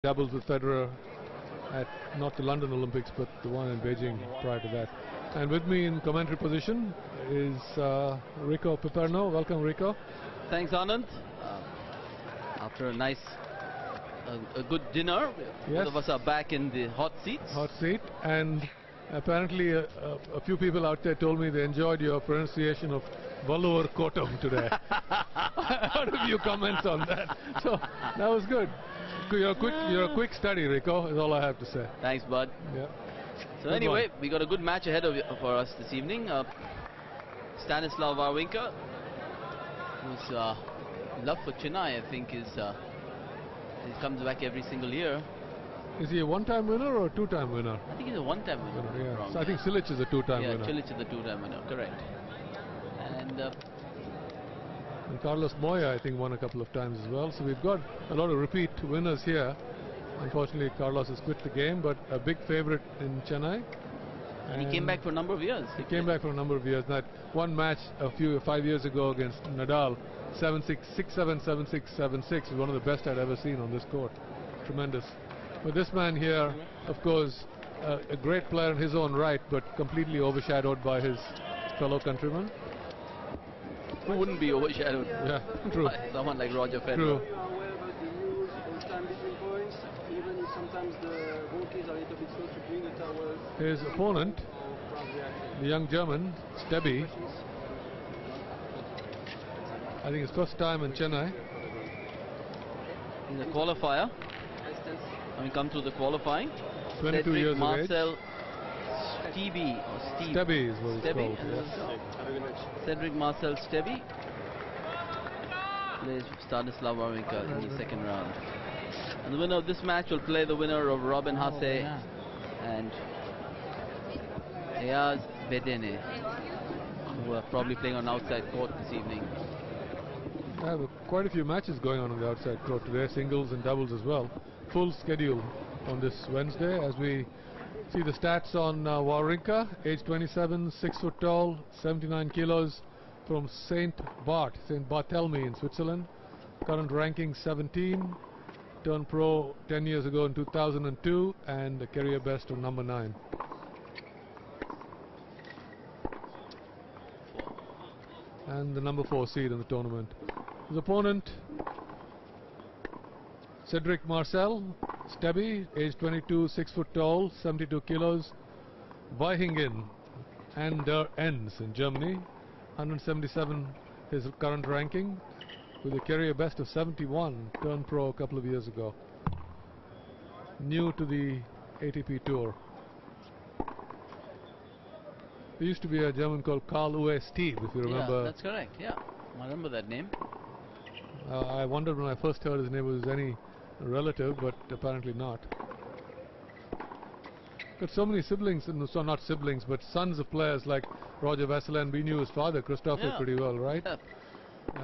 doubles with Federer at not the London Olympics but the one in Beijing prior to that. And with me in commentary position is Rico Piperno. Welcome, Rico. Thanks, Anand. After a nice, a good dinner, both of us are back in the hot seats. Hot seat. And apparently a few people out there told me they enjoyed your pronunciation of Vallur Kotam today. I heard a few comments on that. So that was good. You're a quick study, Rico, is all I have to say. Thanks, bud. Yeah. So anyway, we got a good match ahead for us this evening. Stanislas WAWRINKA, who's love for Chennai, I think, he comes back every single year. Is he a one-time winner or a two-time winner? I think he's a one-time winner. Yeah. So I think Cilic is a two-time winner. Yeah, Cilic is a two-time winner, correct. And Carlos Moya, I think, won a couple of times as well. So we've got a lot of repeat winners here. Unfortunately, Carlos has quit the game, but a big favorite in Chennai. And he came back for a number of years. He came back for a number of years. That one match 5 years ago against Nadal, 7-6, 6-7, 7-6, 7-6, is one of the best I'd ever seen on this court. Tremendous. But this man here, of course, a great player in his own right, but completely overshadowed by his fellow countrymen. Who wouldn't be overshadowed? Yeah, true. By someone like Roger Federer. True. You are aware about the news, all-time between points, even if sometimes the rookies are a little bit slow to bring the towers. His opponent, the young German, STEBE, I think his first time in Chennai. In the qualifier, having come through the qualifying, 22 years of age. Cedrik-Marcel STEBE, or Steve. STEBE is what it's called. Yes. Cedrik-Marcel STEBE plays Stanislas WAWRINKA in the second round. And the winner of this match will play the winner of Robin Haase and Ayaz Bedene, who are probably playing on outside court this evening. I have quite a few matches going on the outside court today, singles and doubles as well. Full schedule on this Wednesday as we see the stats on WAWRINKA, age 27, 6 foot tall, 79 kilos, from St. Barthélemy in Switzerland. Current ranking 17, turned pro 10 years ago in 2002, and a career best of number 9. And the number 4 seed in the tournament. His opponent, Cedrik-Marcel STEBE, age 22, 6 foot tall, 72 kilos, Weihingen and der Enns in Germany, 177 his current ranking, with a career best of 71, turned pro a couple of years ago. New to the ATP Tour. There used to be a German called Stanislas STEBE, if you remember. Yeah, that's correct, yeah. I remember that name. I wondered when I first heard his name was any relative, but apparently not. Got so many siblings, so not siblings, but sons of players like Roger Federer, and we knew his father, Christopher, pretty well, right? Yeah.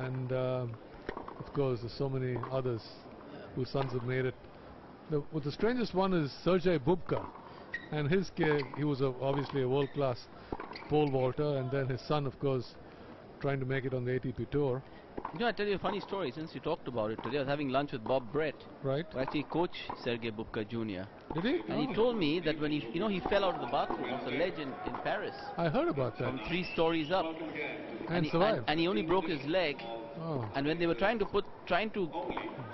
And of course, there's so many others whose sons have made it. The strangest one is Sergei Bubka, and his kid, he was obviously a world-class pole vaulter, and then his son, of course, trying to make it on the ATP Tour. You know, I'll tell you a funny story since you talked about it today. I was having lunch with Bob Brett, right? who actually coached Sergei Bubka Jr. Did he? And he told me that when he fell out of the bathroom off the ledge in Paris. I heard about that. From 3 stories up. And survived. And he only broke his leg. Oh. And when they were trying to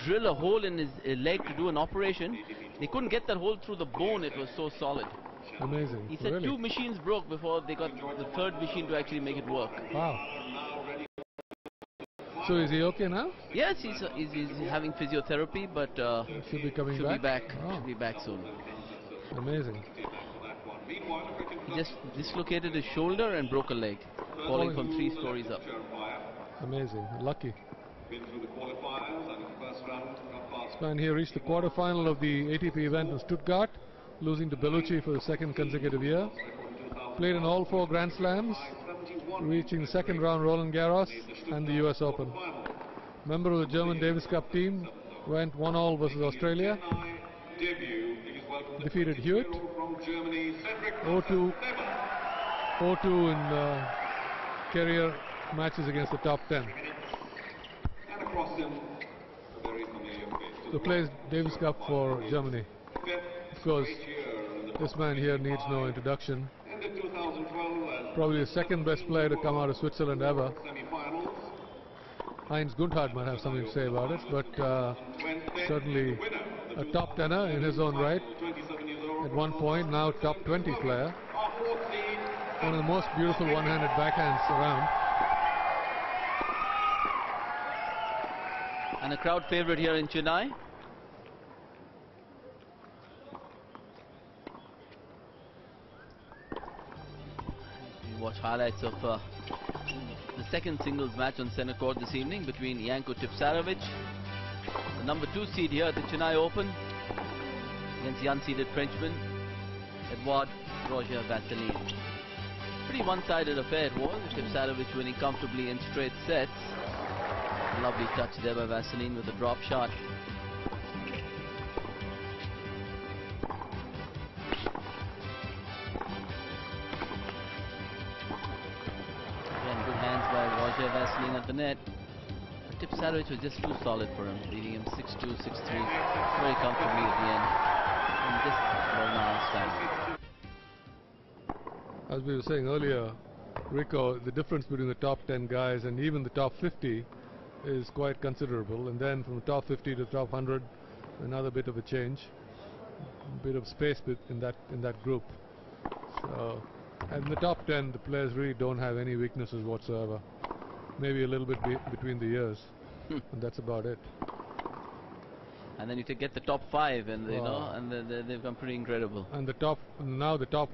drill a hole in his leg to do an operation, they couldn't get that hole through the bone. It was so solid. Amazing. He said really? 2 machines broke before they got the 3rd machine to actually make it work. Wow. So is he okay now? Yes, he's having physiotherapy, but should be coming back. Oh. Should be back soon. Amazing. He just dislocated his shoulder and broke a leg, falling from 3 stories up. Amazing. Lucky. This man here reached the quarterfinal of the ATP event in Stuttgart, losing to Bellucci for the 2nd consecutive year. Played in all 4 Grand Slams, reaching the 2nd round Roland Garros and the US Open. Member of the German Davis Cup team, went 1-1 versus Australia. Defeated Hewitt. 0-2 in career matches against the top 10. who plays Davis Cup for Germany. Of course, this man here needs no introduction. Probably the second best player to come out of Switzerland ever. Heinz Gundhardt might have something to say about it, but certainly a top tenor in his own right. At one point, now top 20 player. One of the most beautiful one-handed backhands around. And a crowd favorite here in Chennai. We watch highlights of the second singles match on center court this evening between Janko Tipsarevic, the number 2 seed here at the Chennai Open, against the unseeded Frenchman Edouard Roger Vasselin. Pretty one-sided affair it was. Tipsarevic winning comfortably in straight sets. Lovely touch there by Vasselin with a drop shot. Again, good hands by Roger Vasselin at the net. But Tipsarevic was just too solid for him, beating him 6-2, 6-3 very comfortably at the end. And just about an hour's time. As we were saying earlier, Rico, the difference between the top 10 guys and even the top 50 is quite considerable, and then from the top 50 to the top 100, another bit of a change, a bit of space in that group. So, and in the top 10, the players really don't have any weaknesses whatsoever. Maybe a little bit between the years, and that's about it. And then you get the top 5, and you know, and they've become pretty incredible. And the top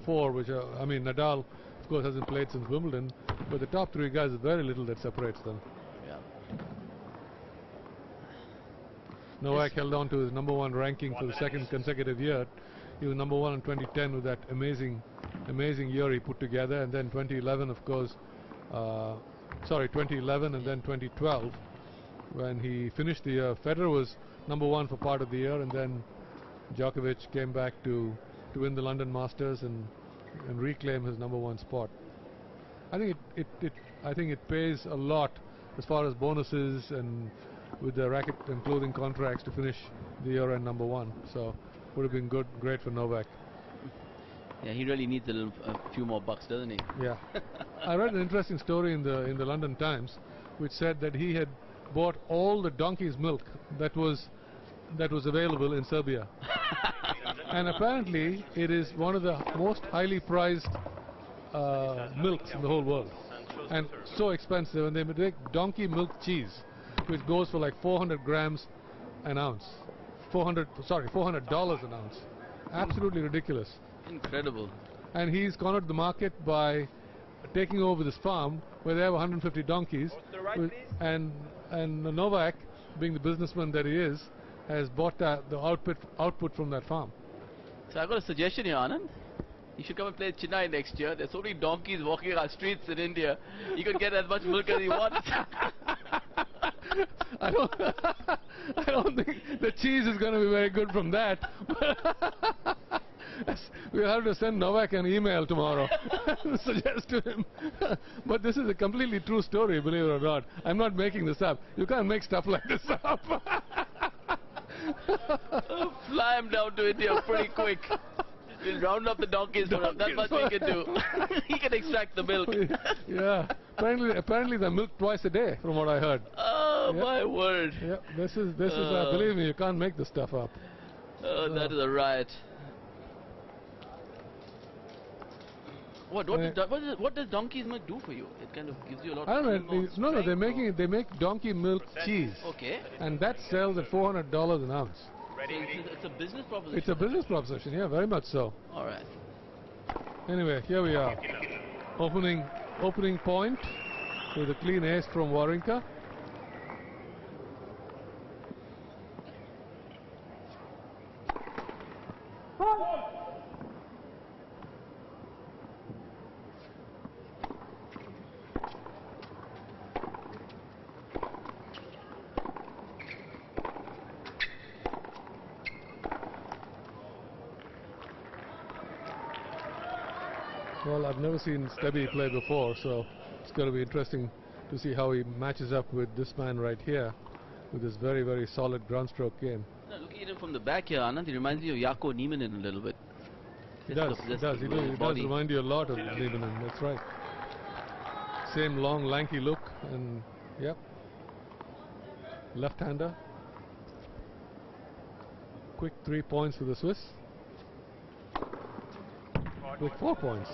4, which are, I mean, Nadal, of course, hasn't played since Wimbledon, but the top 3 guys, is very little that separates them. Novak held on to his ’1 ranking for the second consecutive year. He was #1 in 2010 with that amazing year he put together, and then 2011, of course, 2011 and then 2012, when he finished the year. Federer was #1 for part of the year, and then Djokovic came back to win the London Masters and reclaim his #1 spot. I think it pays a lot as far as bonuses and with the racket and clothing contracts to finish the year at #1. So would have been great for Novak. Yeah, he really needs a few more bucks, doesn't he? Yeah. I read an interesting story in the London Times, which said that he had bought all the donkey's milk that was available in Serbia. And apparently it is one of the most highly prized milks in the whole world, and so expensive. And they make donkey milk cheese, which goes for like 400 grams an ounce. $400 an ounce. Absolutely ridiculous. Incredible. And he's cornered the market by taking over this farm where they have 150 donkeys. And Novak, being the businessman that he is, has bought the output from that farm. So I've got a suggestion here, Anand. You should come and play Chennai next year. There's so many donkeys walking our streets in India. You could get as much milk as you want. I don't think the cheese is going to be very good from that. We'll have to send Novak an email tomorrow and suggest to him. But this is a completely true story, believe it or not. I'm not making this up. You can't make stuff like this up. Fly him down to India pretty quick. We'll round up the donkeys for him. That's what we can do. He can extract the milk. Yeah. Apparently they milk twice a day, from what I heard. Oh, yep. My word. Yeah. This is believe me, you can't make this stuff up. Oh, that is a riot. What does donkey's milk do for you? It kind of gives you a lot of... I don't know. No, they make donkey milk cheese. Okay. And that sells at $400 an ounce. So it's a business proposition. It's a business proposition, yeah, very much so. All right. Anyway, here we are. Opening point with a clean ace from Wawrinka. Well, I've never seen STEBE play before, so it's going to be interesting to see how he matches up with this man right here, with this very, very solid ground stroke game. No, from the back here, Anand. He reminds me of Jaakko Nieminen a little bit. He does. He does remind you a lot of Nieminen. That's right. Same long, lanky look, and yep, left-hander. Quick 3 points for the Swiss. With 4 points.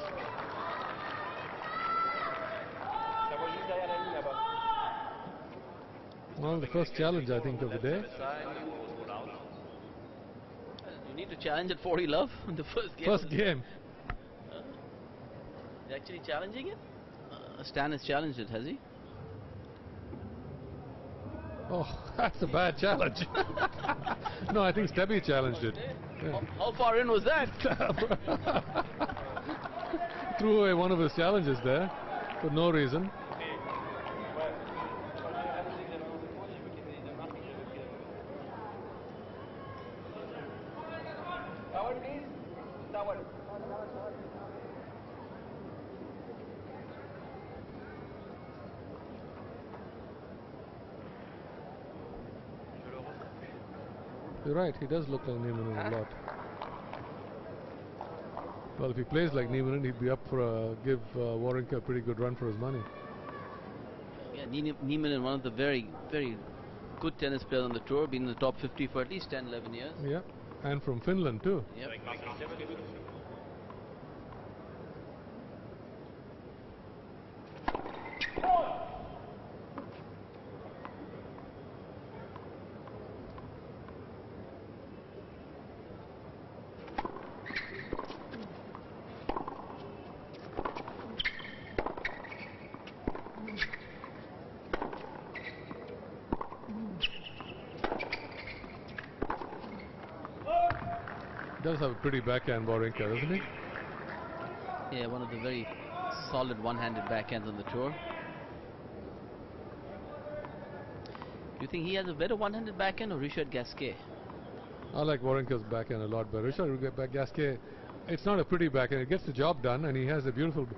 Well, the first challenge, I think, of the day. You need to challenge at 40 love in the first game. First game. You're actually challenging it? Stan has challenged it, has he? Oh, that's a bad challenge. No, I think Stebbe challenged it. Yeah. How far in was that? Threw away one of his challenges there for no reason. You're right, he does look like Nieminen a lot. Well, if he plays like Nieminen, he'd be up for give Wawrinka a pretty good run for his money. Yeah, Nieminen, one of the very, very good tennis players on the tour, been in the top 50 for at least 10, 11 years. Yeah, and from Finland too. Yep. Does have a pretty backhand, Wawrinka, doesn't he? Yeah, one of the very solid one-handed backhands on the tour. Do you think he has a better one-handed backhand or Richard Gasquet? I like Wawrinka's backhand a lot better. Richard Gasquet, it's not a pretty backhand. It gets the job done, and he has a beautiful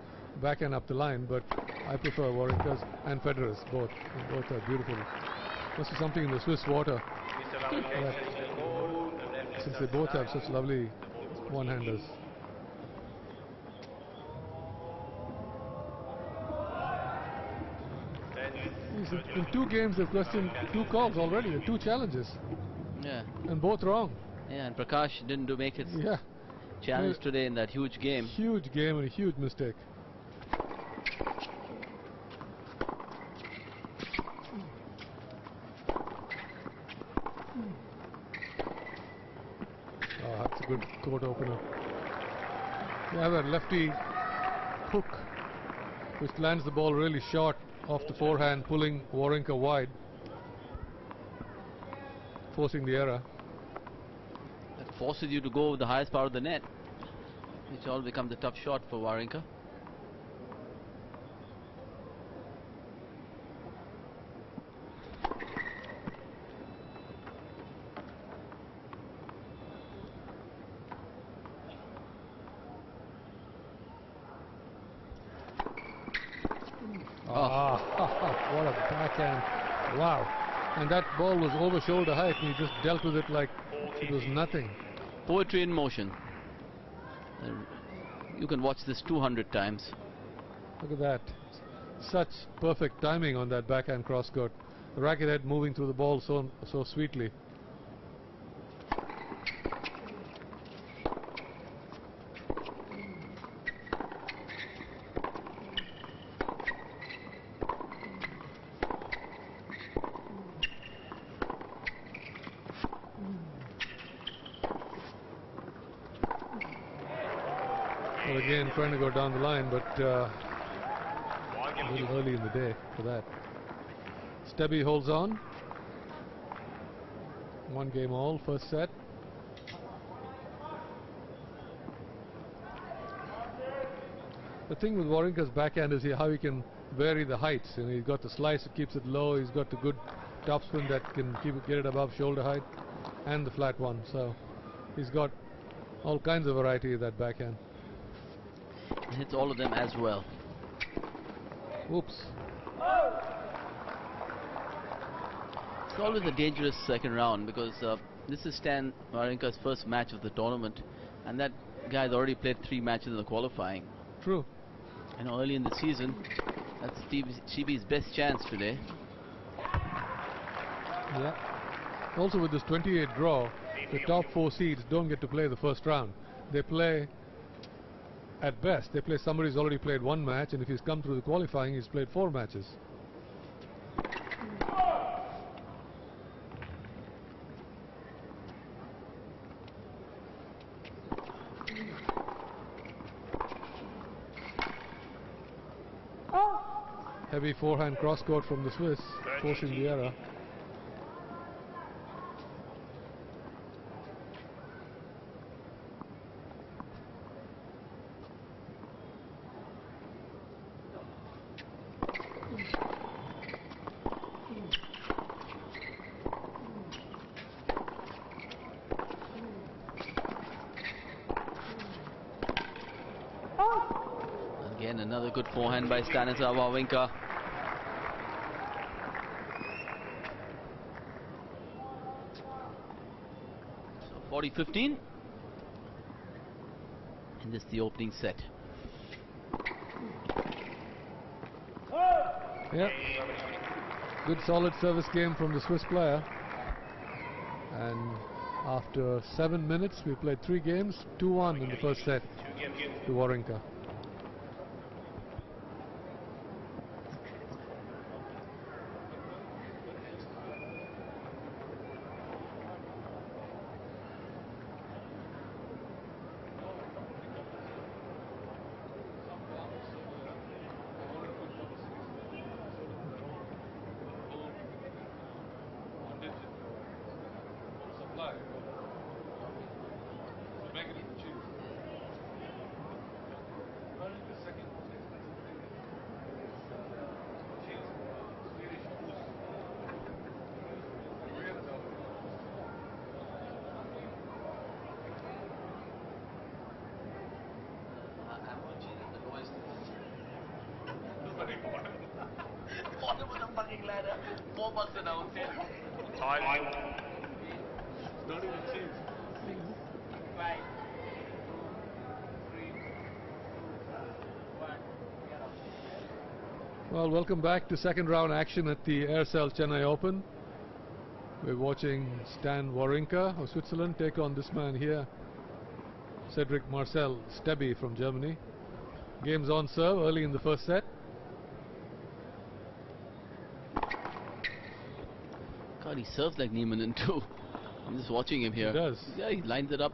backhand up the line, but I prefer Wawrinka's and Federer's, both. Both are beautiful. Must be something in the Swiss water. Since they both have such lovely one-handers. In 2 games they've questioned 2 calls already, 2 challenges. Yeah. And both wrong. Yeah, and Prakash didn't make his yeah. challenge today in that huge game. Huge game and a huge mistake. That's a good court opener. You have a lefty hook which lands the ball really short off the forehand, pulling Wawrinka wide, forcing the error. That forces you to go with the highest part of the net, which all becomes a tough shot for Wawrinka. What a backhand. Wow. And that ball was over shoulder height and he just dealt with it like it was nothing. Poetry in motion. You can watch this 200 times. Look at that. Such perfect timing on that backhand cross court. The racket head moving through the ball so sweetly. Well, again, trying to go down the line, but a little early in the day for that. Stebbe holds on. 1 game all, first set. The thing with Wawrinka's backhand is how he can vary the heights. You know, he's got the slice that keeps it low. He's got the good topspin that can get it above shoulder height, and the flat one. So he's got all kinds of variety of that backhand. Hits all of them as well. Oops. It's always a dangerous second round because This is Stan Wawrinka's first match of the tournament, and that guy's already played 3 matches in the qualifying. True. I know early in the season, that's Stebe's best chance today. Yeah. Also with this 28 draw, the top 4 seeds don't get to play the first round. They play, at best, they play somebody who's already played 1 match, and if he's come through the qualifying, he's played 4 matches. Heavy forehand cross-court from the Swiss, forcing the error. Again, another good forehand by Stanislas WAWRINKA. So 40-15. And this is the opening set. Yep. Good solid service game from the Swiss player. And after 7 minutes, we played 3 games, 2-1 in the first set to Wawrinka. $4 an ounce. Not even cheap. Right. Well, welcome back to second round action at the Aircel Chennai Open. We're watching Stan Wawrinka of Switzerland take on this man here, Cedrik-Marcel STEBE from Germany. Game's on serve early in the first set. God, he serves like Niemanen too. I'm just watching him here. He does. Yeah, he lines it up.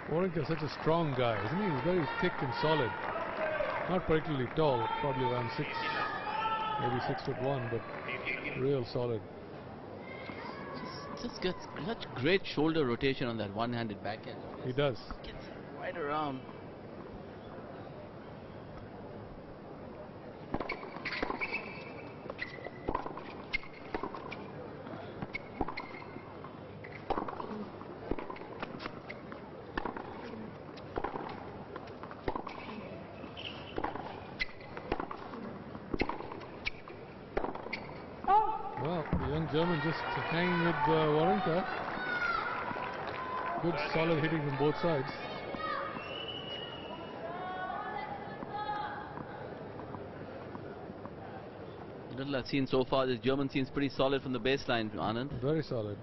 Wawrinka is such a strong guy, isn't he? He's very thick and solid. Not particularly tall, probably around 6, maybe 6'1", but real solid. Just gets such great shoulder rotation on that one-handed backhand. He does. Gets right around. Well, the young German just hanging with Wawrinka. Good solid hitting from both sides. Little I've seen so far, the German seems pretty solid from the baseline, Anand. Very solid.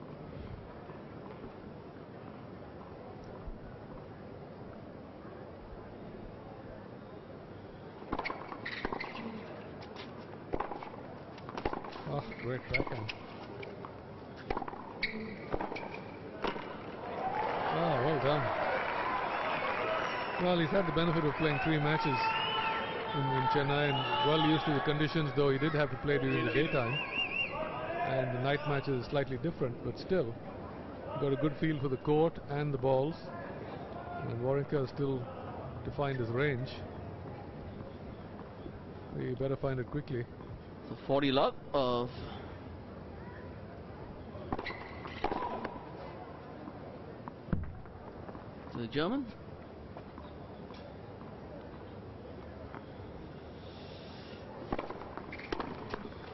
Oh, great backhand. Oh, well done. Well, he's had the benefit of playing 3 matches in Chennai and well used to the conditions, though he did have to play during the daytime. And the night matches are slightly different, but still, got a good feel for the court and the balls. And Wawrinka is still to find his range. He better find it quickly. So 40 love of German.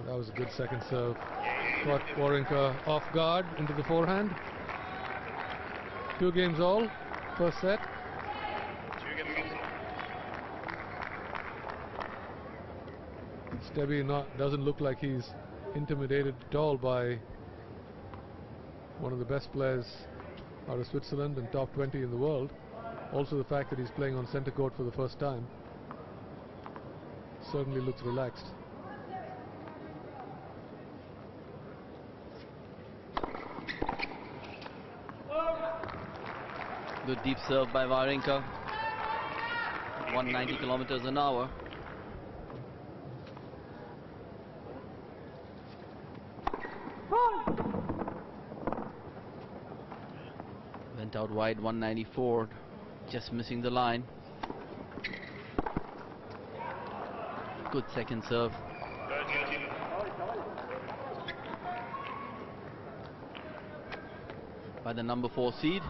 That was a good second serve. Caught Wawrinka off guard into the forehand. 2 games all, first set. Stebe doesn't look like he's intimidated at all by one of the best players out of Switzerland and top 20 in the world. Also the fact that he's playing on centre court for the first time certainly looks relaxed. Good deep serve by Wawrinka. 190 kilometers an hour. Went out wide, 194, just missing the line. Good second serve. By the number 4 seed.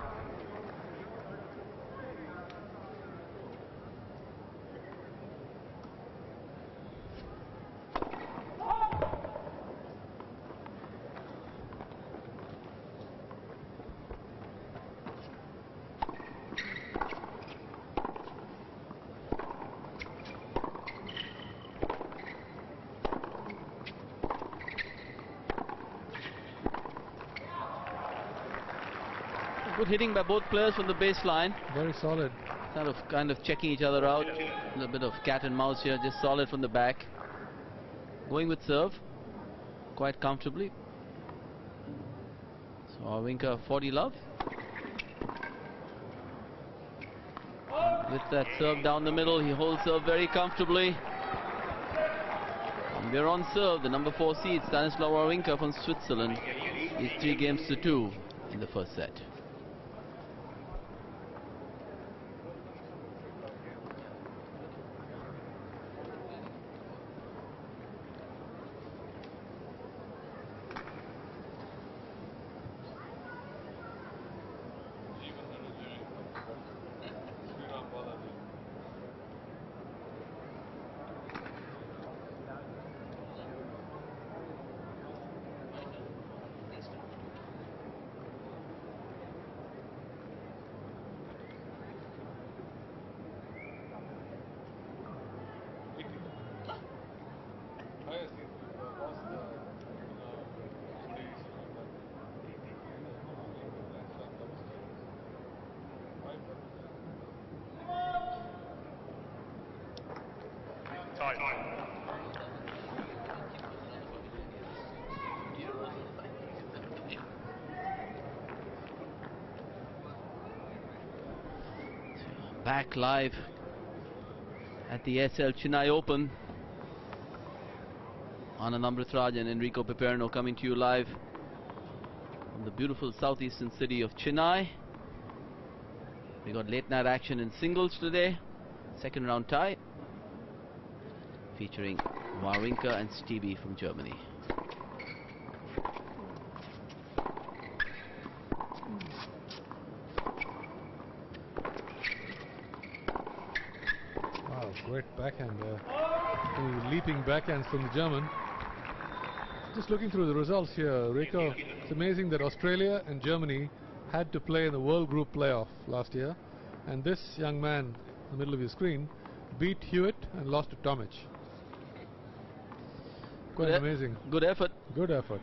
Good hitting by both players from the baseline. Very solid. Kind of checking each other out. A little bit of cat and mouse here, just solid from the back. Going with serve quite comfortably. So Wawrinka 40 love. With that serve down the middle, he holds serve very comfortably. And we're on serve. The number 4 seed, Stanislas WAWRINKA from Switzerland, is 3-2 in the first set. Back live at the Aircel Chennai Open. Anand Amritraj and Enrico Piperno coming to you live from the beautiful southeastern city of Chennai. We got late night action in singles today. Second round tie featuring Wawrinka and Stebe from Germany. Wow, great backhand there. Two leaping backhands from the German. Just looking through the results here, Rico, it's amazing that Australia and Germany had to play in the World Group Playoff last year, and this young man in the middle of your screen beat Hewitt and lost to Tomic. Quite amazing. Good effort. Good effort.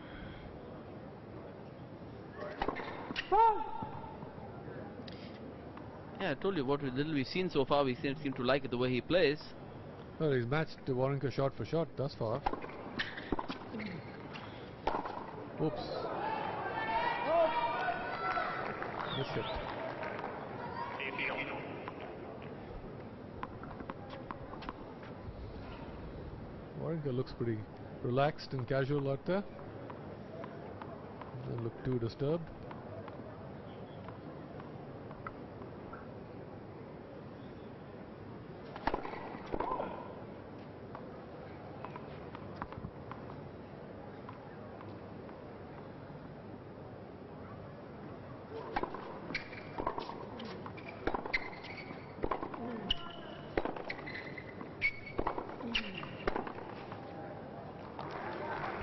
Yeah, I told you what little we've seen so far. We seem to like it the way he plays. Well, he's matched Wawrinka shot for shot thus far. Oops. Miss it. Wawrinka looks pretty relaxed and casual out there. Doesn't look too disturbed.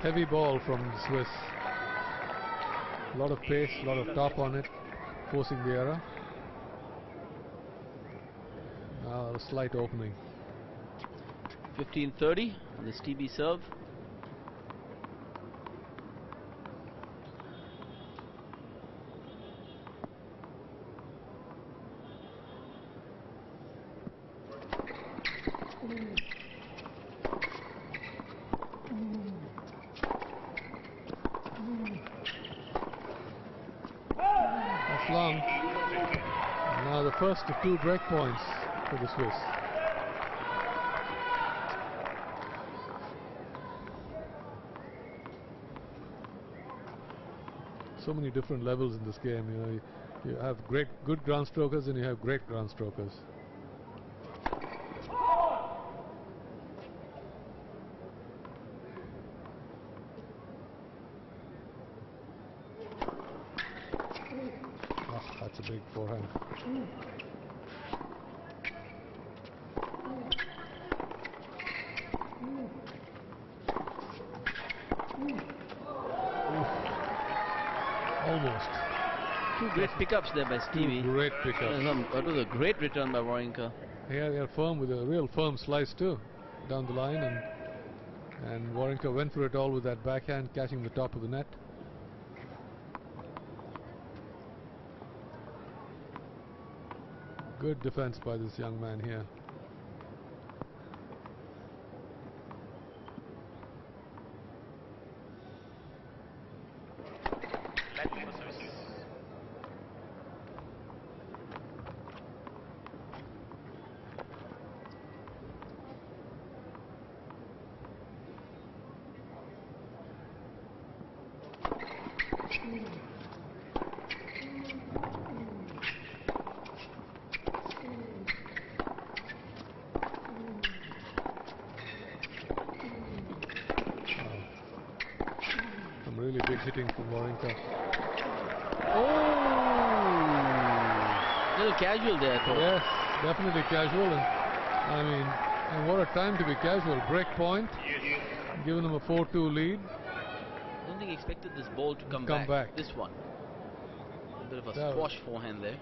Heavy ball from the Swiss. A lot of pace, a lot of top on it, forcing the error. Now a slight opening. 15-30 on the STEBE serve. That's long. Now the first of 2 break points for the Swiss. So many different levels in this game. You know, you have good ground strokers and you have great ground strokers. Oh, that's a big forehand. Almost. 2 great pickups there by STEBE. 2 great pickups. That was a great return by WAWRINKA. They're firm with a real firm slice too, down the line, and WAWRINKA went for it all with that backhand, catching the top of the net. Good defense by this young man here. Some really big hitting from WAWRINKA. Oh! Little casual there, I thought. Yes, definitely casual, and what a time to be casual. Break point, giving them a 4-2 lead. I don't think he expected this ball to come back. This one. A bit of a squash forehand there.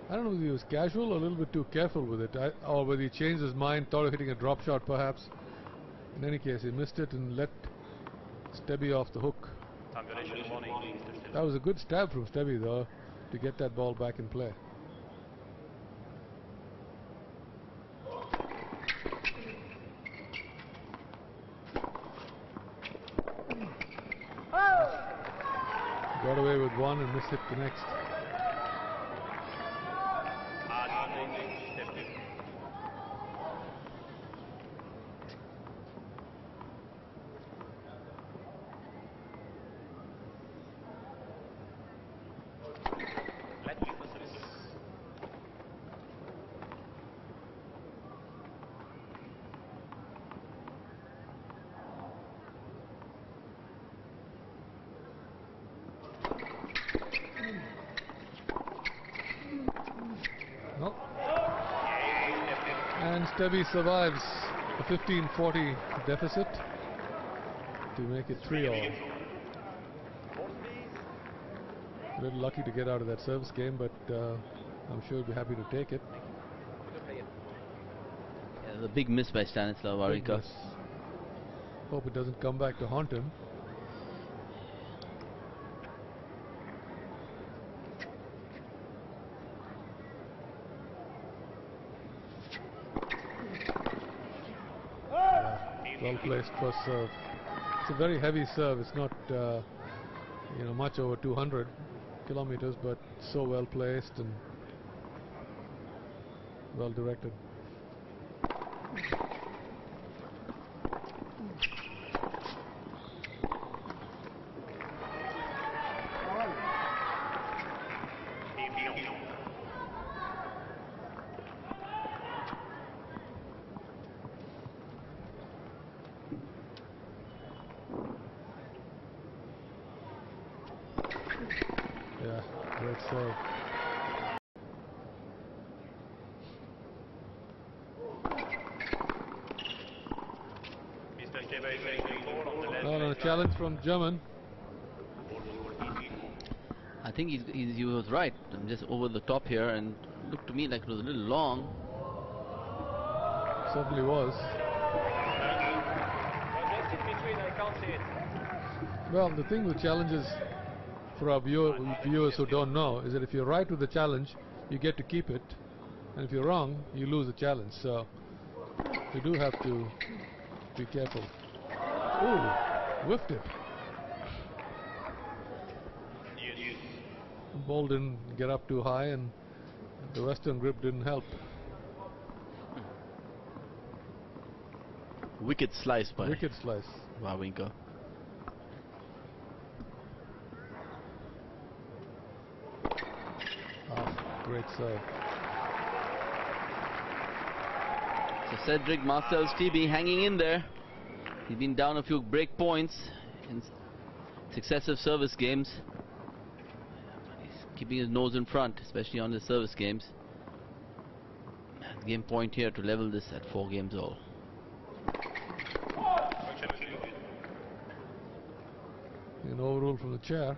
I don't know whether he was casual or a little bit too careful with it, or whether he changed his mind, thought of hitting a drop shot perhaps. In any case, he missed it and let STEBE off the hook. That was a good stab from STEBE though, to get that ball back in play. Got away with one and missed it the next. Nope. And STEBE survives the 15-40 deficit to make it 3-all. A little lucky to get out of that service game, but I'm sure he'll be happy to take it. Yeah, there's a big miss by Stanislas WAWRINKA. Hope it doesn't come back to haunt him. Well placed first serve. It's a very heavy serve. It's not much over 200 kilometers, but so well placed and well directed. Yeah, great serve. challenge from German. I think he was right. I'm just over the top here, and looked to me like it was a little long. Certainly was. Well, the thing with challenges, for our viewers who don't know, is that if you're right with the challenge, you get to keep it, and if you're wrong, you lose the challenge. So you do have to be careful. Ooh, whiffed it. Ball didn't get up too high, and the western grip didn't help. Wicked slice by Wawrinka. Great serve. So Cedrik-Marcel STEBE hanging in there. He's been down a few break points in successive service games. He's keeping his nose in front, especially on the service games. Game point here to level this at 4 games all. An overrule from the chair.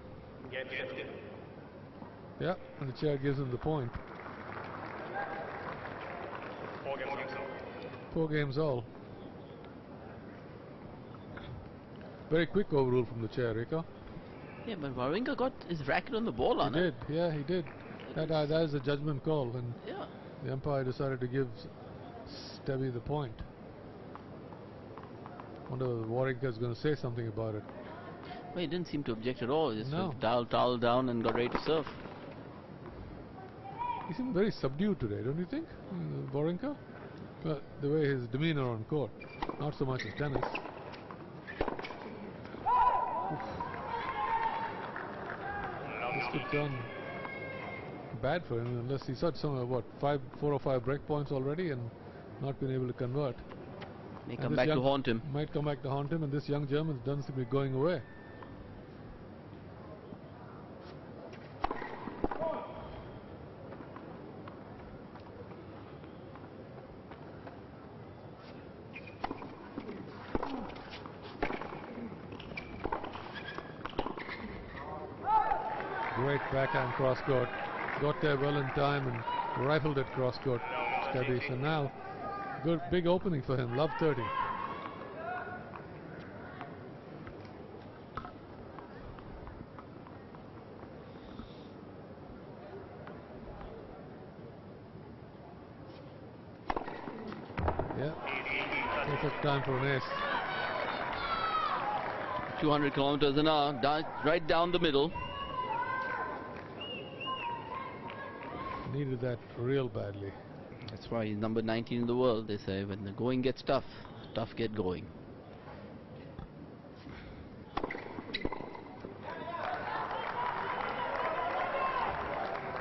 Yeah, and the chair gives him the point. 4 games all. Very quick overrule from the chair, Rico. Yeah, but Wawrinka got his racket on the ball on it. He did, yeah, he did. That is a judgment call, and yeah, the umpire decided to give STEBE the point. Wonder if Wawrinka is going to say something about it. Well, he didn't seem to object at all. He just towel down and got ready to serve. He seemed very subdued today, don't you think, Wawrinka? Well, the way his demeanor on court, not so much as tennis. This could turn bad for him unless he's had some 4 or 5 break points already and not been able to convert. May come back to haunt him. Might come back to haunt him, and this young German doesn't seem to be going away. Great backhand cross court. Got there well in time and rifled it cross court. STEBE. So now, good big opening for him. Love 30. Yeah. Perfect time for an ace. 200 kilometers an hour, right down the middle. Needed that real badly. That's why he's number 19 in the world. They say when the going gets tough, tough get going.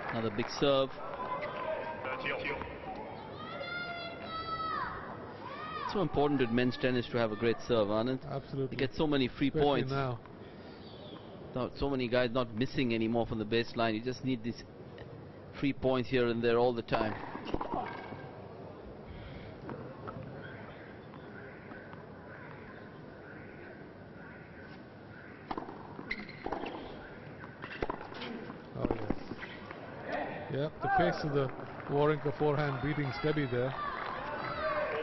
Another big serve. It's so important in men's tennis to have a great serve, Anand. Absolutely. You get so many free Especially points. Now. So many guys not missing anymore from the baseline. You just need these free points here and there all the time. Oh yes. Yep, the pace of the Wawrinka forehand beating STEBE there.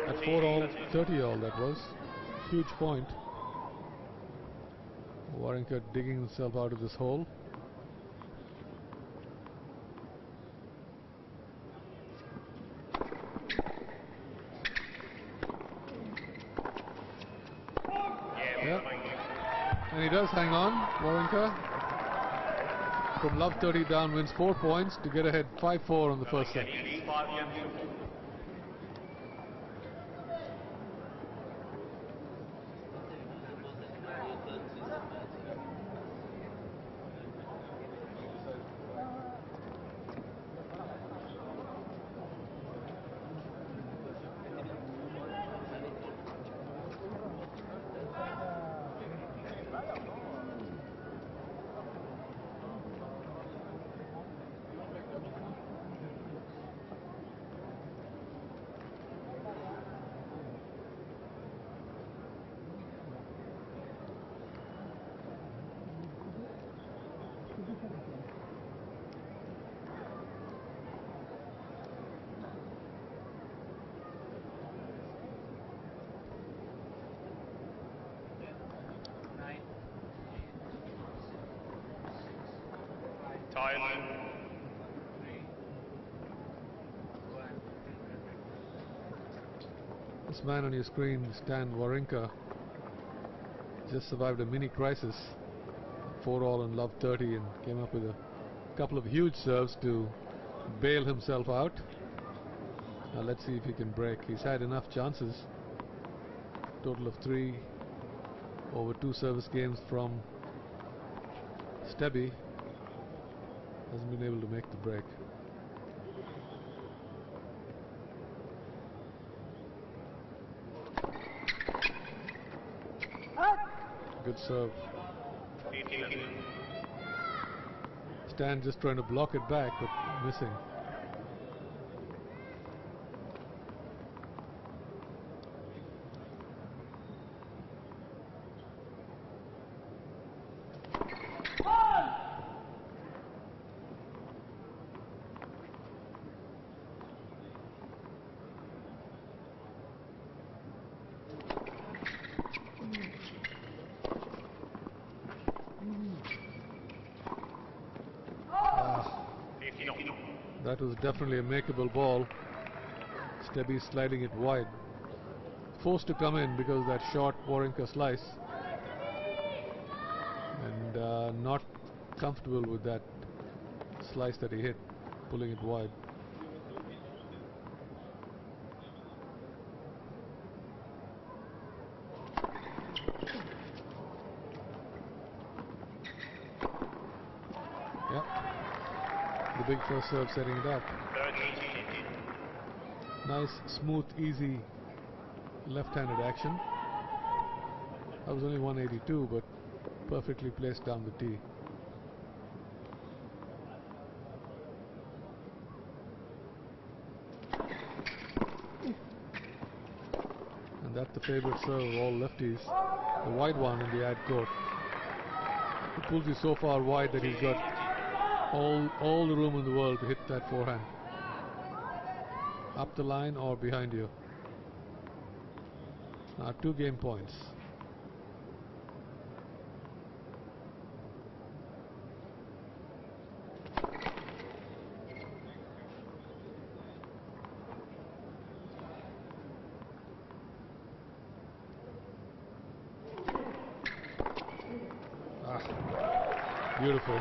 At 4 all, 30 all that was. Huge point. Wawrinka digging himself out of this hole. Yep. And he does hang on, Wawrinka. From love 30 down, wins 4 points to get ahead 5-4 on the first set. This man on your screen, Stan Wawrinka, just survived a mini crisis. 4-all and love 30 and came up with a couple of huge serves to bail himself out. Now let's see if he can break. He's had enough chances. Total of 3 over 2 service games from STEBE. Hasn't been able to make the break. Good serve. Stan just trying to block it back, but missing. That was definitely a makeable ball. STEBE sliding it wide. Forced to come in because of that short Wawrinka slice. And not comfortable with that slice that he hit, pulling it wide. Yep. The big first serve setting it up. Nice, smooth, easy left-handed action. That was only 182, but perfectly placed down the tee. And that's the favorite serve of all lefties, the wide one in the ad court. He pulls you so far wide that he's got all the room in the world to hit that forehand. Up the line or behind you. Now 2 game points. Beautiful.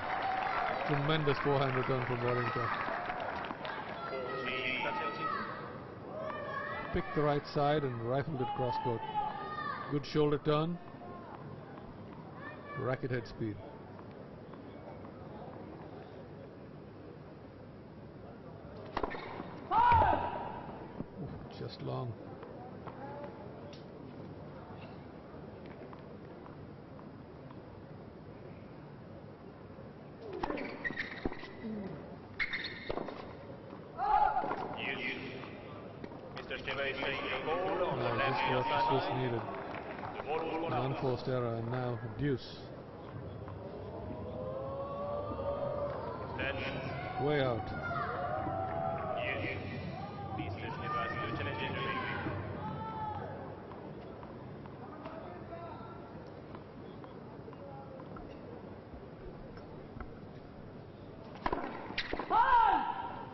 Tremendous forehand return from Wawrinka. Picked the right side and rifled it cross court. Good shoulder turn. Racket head speed. Ooh, just long. This was needed. An unforced error and now deuce. Way out.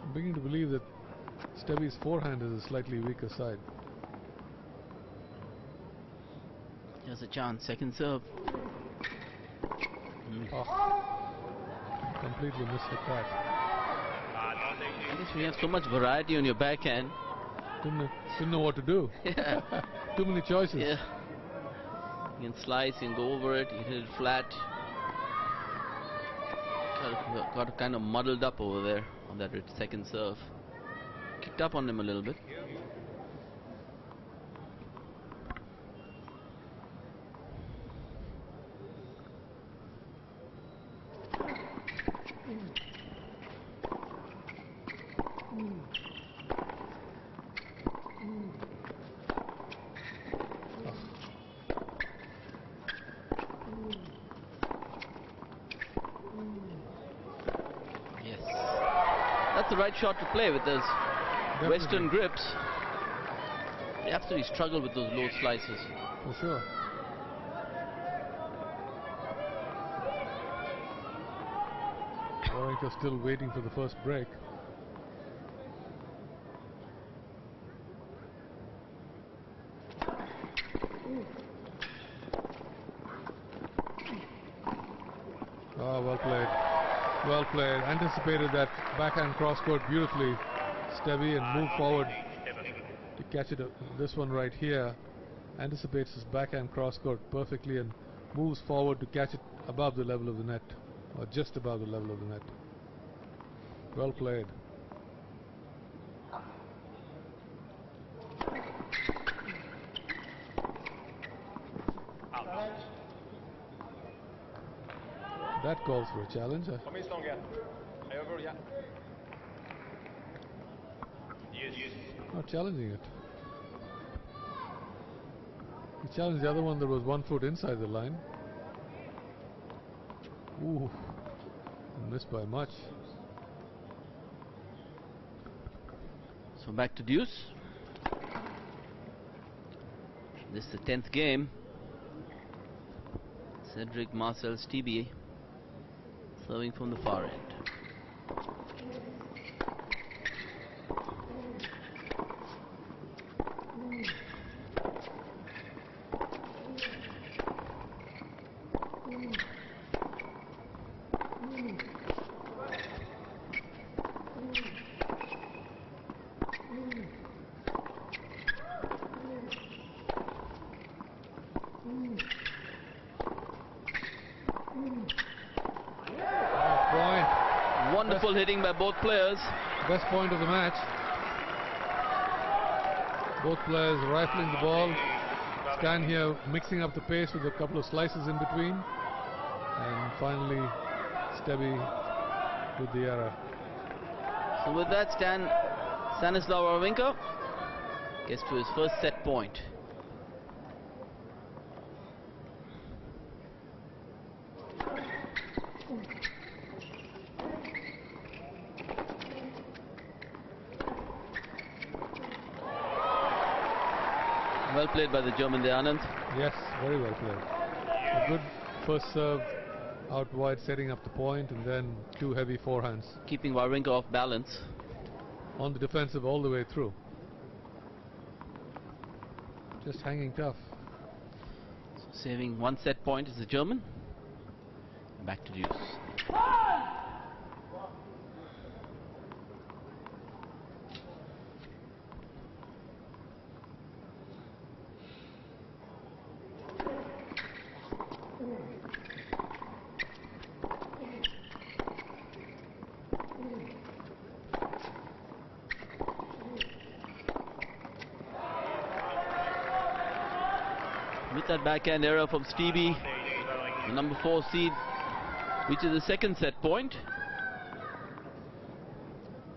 I'm beginning to believe that STEBE's forehand is a slightly weaker side. There's a chance, second serve. Oh, completely missed the cut. I guess when you have so much variety on your backhand. Didn't know what to do. Yeah. Too many choices. Yeah. You can slice, you can go over it, you hit it flat. Got kind of muddled up over there on that second serve. Kicked up on him a little bit. Yes. That's the right shot to play with those Western grips. They absolutely struggle with those low slices. For sure. Wawrinka still waiting for the first break. Oh, well played. Well played. Anticipated that backhand cross court beautifully, STEBE, and moved forward to catch it. This one right here anticipates his backhand cross court perfectly and moves forward to catch it above the level of the net, or just above the level of the net. Well played. That calls for a challenge. Not challenging it. He challenged the other one that was 1 foot inside the line. Ooh, missed by much. So back to deuce. This is the 10th game. Cedrik-Marcel STEBE serving from the far end. Wonderful hitting by both players. Best point of the match. Both players rifling the ball. Stan here mixing up the pace with a couple of slices in between. And finally, STEBE with the error. So with that, Stanislas WAWRINKA gets to his first set point. Well played by the German there, Anand. Yes, very well played. A good first serve out wide, setting up the point, and then 2 heavy forehands. Keeping WAWRINKA off balance. On the defensive all the way through. Just hanging tough. So saving 1 set point is the German. Back to deuce. With that backhand error from STEBE, the number 4 seed reaches the second set point.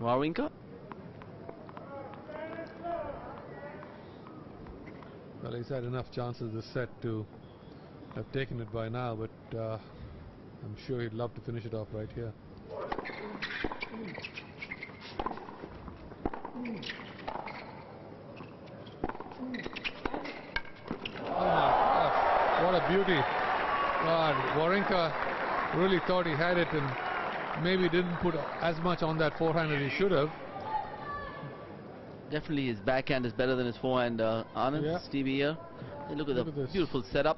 WAWRINKA. Well, he's had enough chances this set to have taken it by now, but I'm sure he'd love to finish it off right here. What a beauty. God, WAWRINKA really thought he had it and maybe didn't put as much on that forehand as he should have. Definitely his backhand is better than his forehand, Anand. Yeah. STEBE here. And look at the beautiful setup.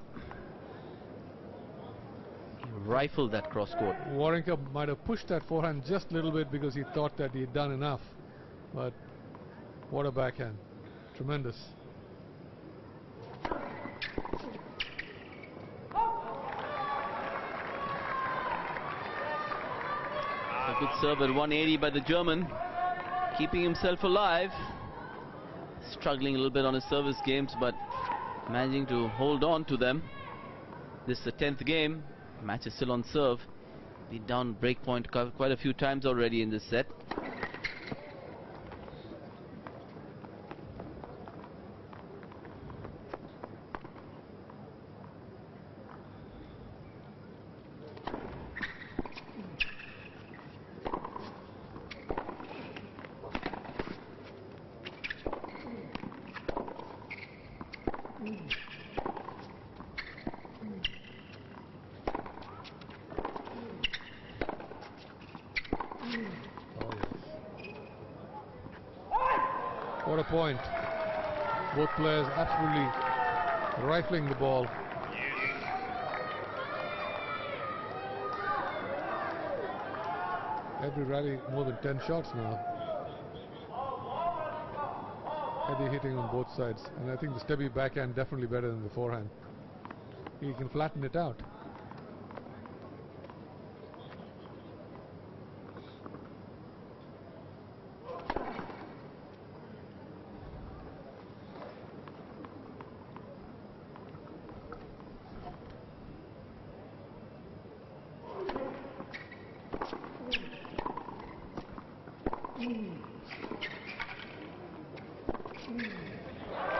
He rifled that cross court. WAWRINKA might have pushed that forehand just a little bit because he thought that he had done enough. But what a backhand. Tremendous. A good serve at 180 by the German, keeping himself alive. Struggling a little bit on his service games, but managing to hold on to them. This is the 10th game. Match is still on serve. Been down break point quite a few times already in this set. What a point. Both players absolutely rifling the ball. Every rally more than 10 shots now. Heavy hitting on both sides. And I think the Stebe backhand definitely better than the forehand. He can flatten it out.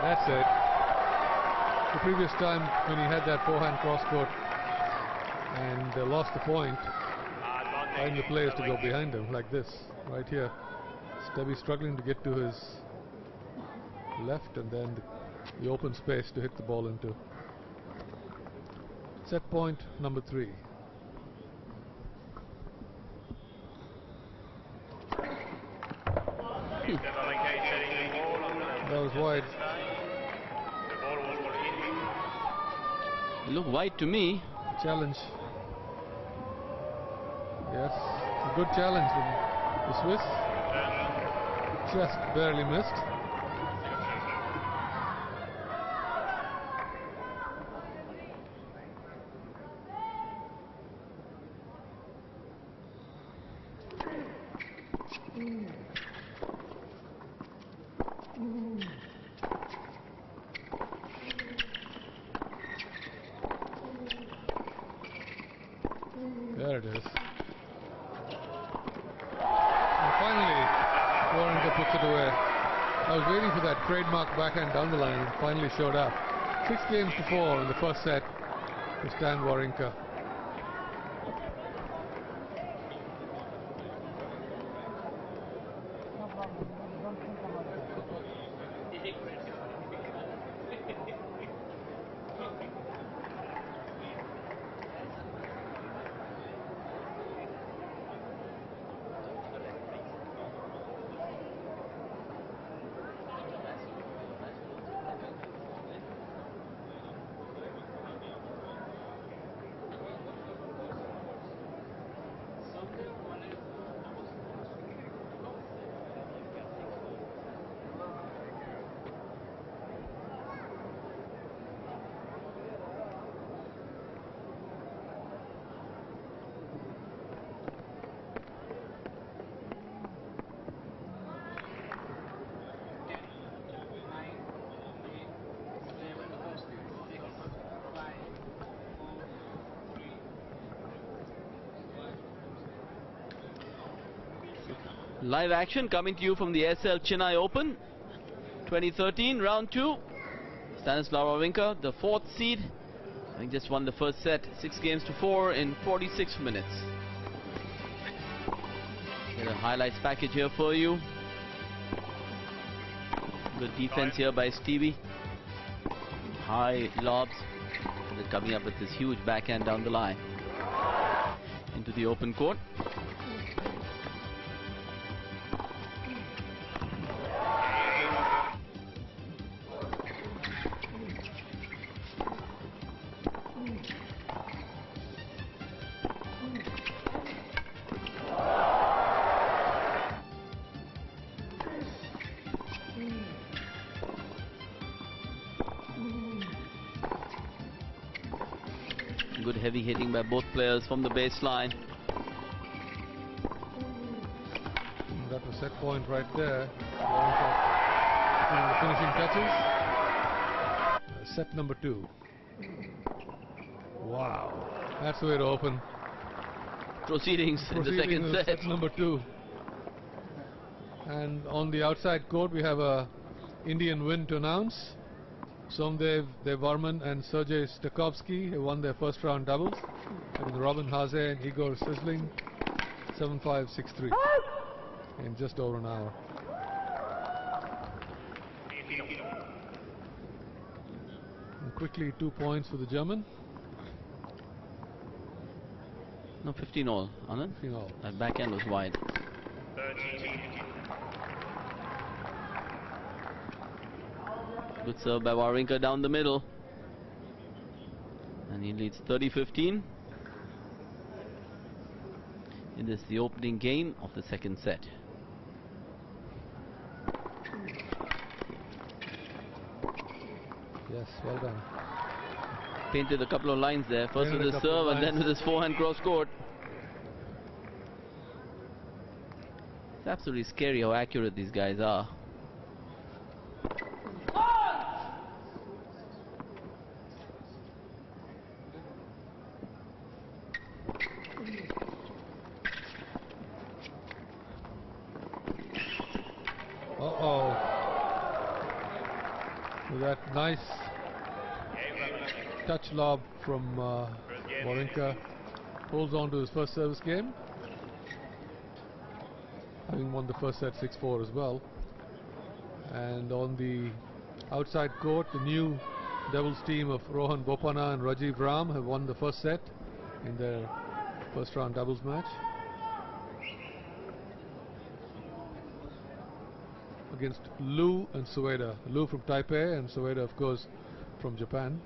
That's it. The previous time when he had that forehand cross-court and lost the point, trying the players to go behind him like this, right here. Stebe struggling to get to his left and then the open space to hit the ball into. Set point number 3. That was wide. It looked wide to me. Challenge. Yes, a good challenge from the Swiss. Just barely missed. There it is. And finally, WAWRINKA puts it away. I was waiting for that trademark backhand down the line and finally showed up. 6 games to 4 in the first set to Stan WAWRINKA. Live action coming to you from the Aircel Chennai Open 2013 round 2. Stanislas WAWRINKA, the 4th seed, I think just won the first set 6 games to 4 in 46 minutes. Get a highlights package here for you. Good defense here by Stebe. High lobs, and then coming up with this huge backhand down the line into the open court. Good heavy hitting by both players from the baseline. That was set point right there. The finishing touches. Set number 2. Wow, that's the way to open. Proceedings in the second set. Set number 2. And on the outside court we have a Indian win to announce. Somdev Devarman and Sergei Stakovsky have won their first round doubles. And Robin Haase and Igor Sisling 7-5, 6-3 in just over an hour. And quickly 2 points for the German. No, 15 all, Anand. 15 all. That backhand was wide. Good serve by Wawrinka down the middle. And he leads 30-15. It is the opening game of the second set. Yes, well done. Painted a couple of lines there. First with his serve and then with his forehand cross court. It's absolutely scary how accurate these guys are. With that nice touch lob from Wawrinka, holds on to his first service game, having won the first set 6-4 as well. And on the outside court, the new doubles team of Rohan Bopanna and Rajiv Ram have won the first set in their first round doubles match against Lu and Sueda. Lu from Taipei and Sueda, of course, from Japan.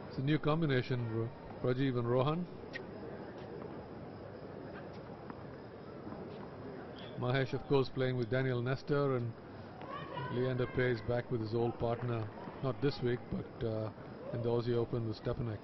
It's a new combination, Rajiv and Rohan. Mahesh, of course, playing with Daniel Nestor, and Leander Paes back with his old partner, not this week, but in the Aussie Open with Stepanek.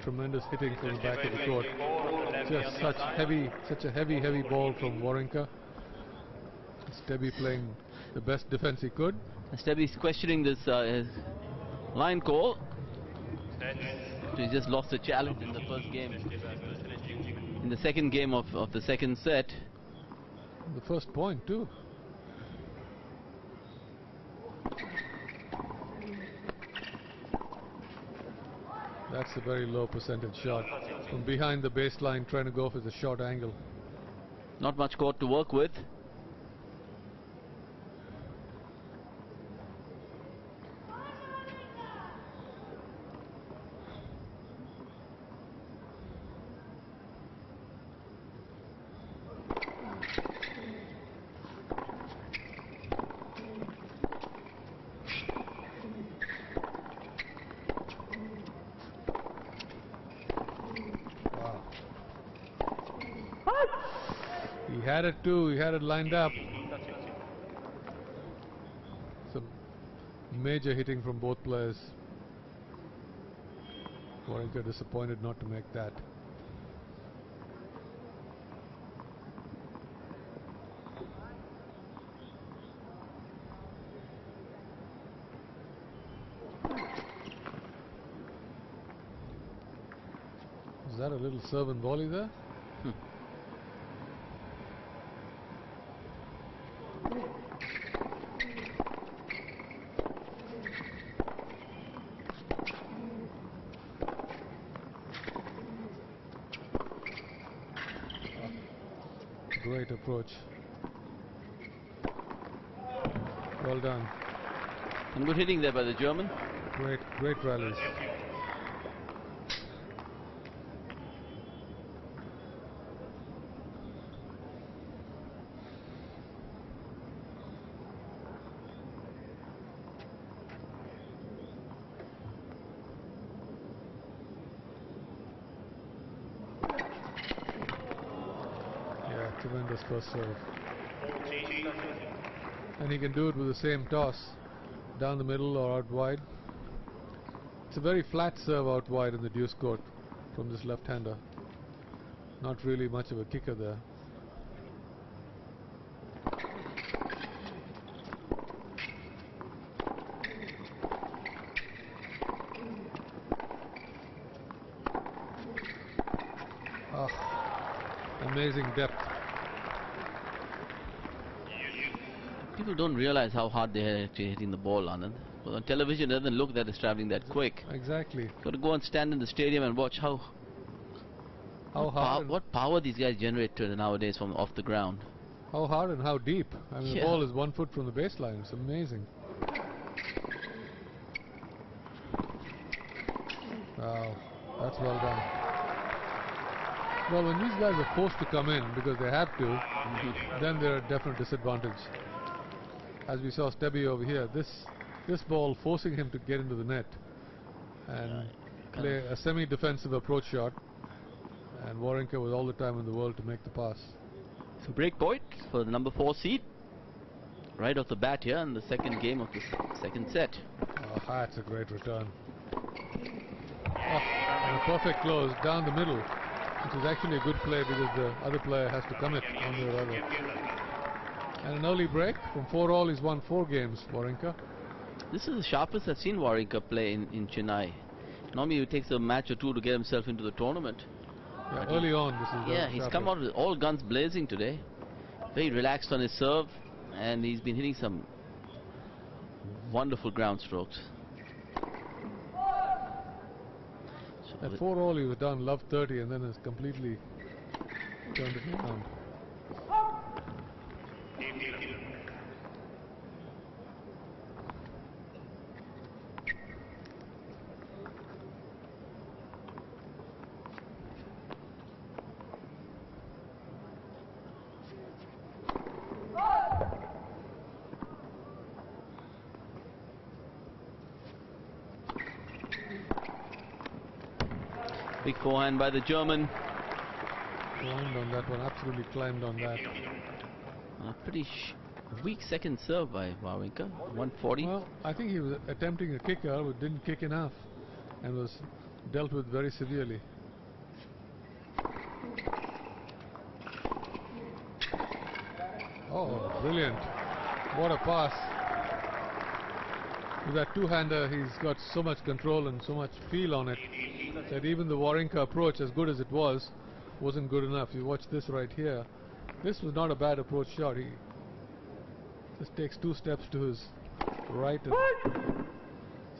Tremendous hitting from the back of the court. Just such a heavy ball from Wawrinka. Stebe playing the best defense he could. Stebe's questioning this line call. He just lost a challenge in the first game. In the second game of the second set. The first point too. That's a very low percentage shot. From behind the baseline, trying to go for the short angle. Not much court to work with. He had it too, he had it lined up. Some major hitting from both players. Wawrinka disappointed not to make that. Is that a little serve and volley there? Great approach. Well done. Some good hitting there by the German. Great rallies. Tremendous first serve. And he can do it with the same toss, down the middle or out wide. It's a very flat serve out wide in the deuce court from this left-hander. Not really much of a kicker there. Amazing depth. People don't realize how hard they're actually hitting the ball, Anand. Well, on television, it doesn't look that it's traveling that quick. Exactly. Got to go and stand in the stadium and watch what power these guys generate nowadays from off the ground. How hard and how deep. I mean, Yeah. the ball is 1 foot from the baseline. It's amazing. Wow, that's well done. Well, when these guys are forced to come in because they have to, then they're at a definite disadvantage. As we saw Stebe over here, this ball forcing him to get into the net and play a semi-defensive approach shot, and Wawrinka with all the time in the world to make the pass. So break point for the number 4 seed right off the bat here in the second game of the second set. Oh, that's a great return. Oh, and a perfect close down the middle, which is actually a good play because the other player has to commit on the other. And an early break. From 4-all, he's won 4 games, Wawrinka. This is the sharpest I've seen Wawrinka play in Chennai. Normally he takes a match or two to get himself into the tournament. Yeah, early on, this is yeah, he's come out with all guns blazing today. Very relaxed on his serve, and he's been hitting some wonderful ground strokes. So at 4-all, he was down love 30 and then has completely turned it around. Big forehand by the German. Climbed on that one, absolutely climbed on that. A pretty weak second serve by Wawrinka, 140. Well, I think he was attempting a kicker but didn't kick enough and was dealt with very severely. Oh, brilliant. What a pass. With that two-hander, he's got so much control and so much feel on it that even the Wawrinka approach, as good as it was, wasn't good enough. You watch this right here. This was not a bad approach shot. He just takes 2 steps to his right and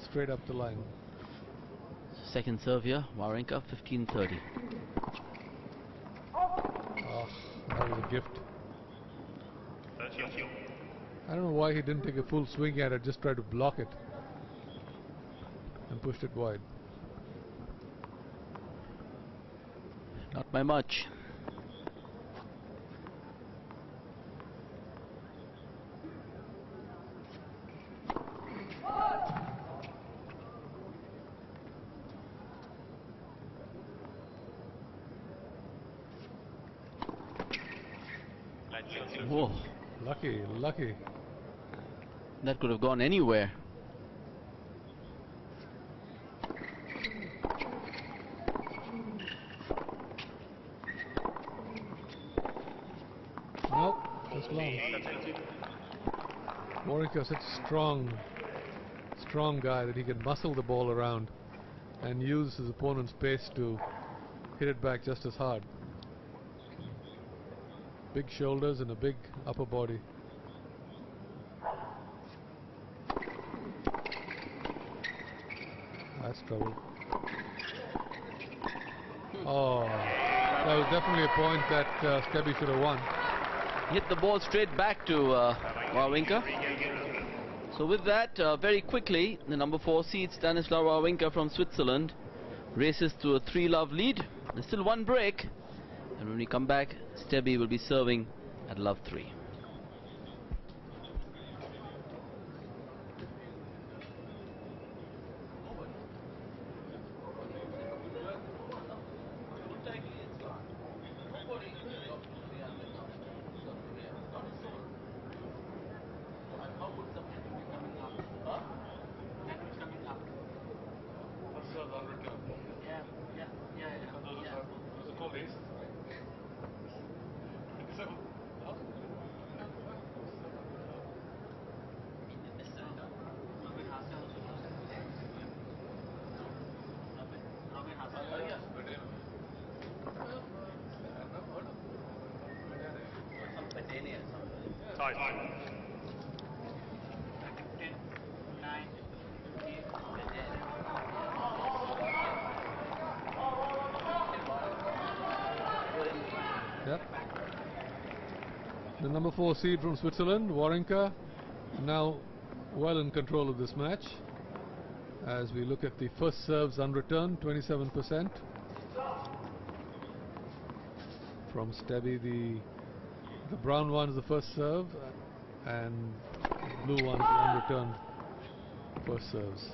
straight up the line. Second serve here, Wawrinka, 15-30. Oh, that was a gift. I don't know why he didn't take a full swing at it, just tried to block it and pushed it wide. Not by much. Whoa. Lucky, lucky. That could have gone anywhere. Nope, just long. Wawrinka is such a strong guy that he can muscle the ball around and use his opponent's pace to hit it back just as hard. Big shoulders and a big upper body. That's trouble. Oh, that was definitely a point that Stebe should have won. Hit the ball straight back to Wawrinka. So with that, very quickly, the number 4 seed Stanislas Wawrinka from Switzerland races to a 3-love lead. There's still 1 break, and when we come back, Stebe will be serving at love 3. The number 4 seed from Switzerland, Wawrinka, now well in control of this match. As we look at the first serves unreturned, 27%. From STEBE, the brown one is the first serve, and the blue one is the unreturned first serves.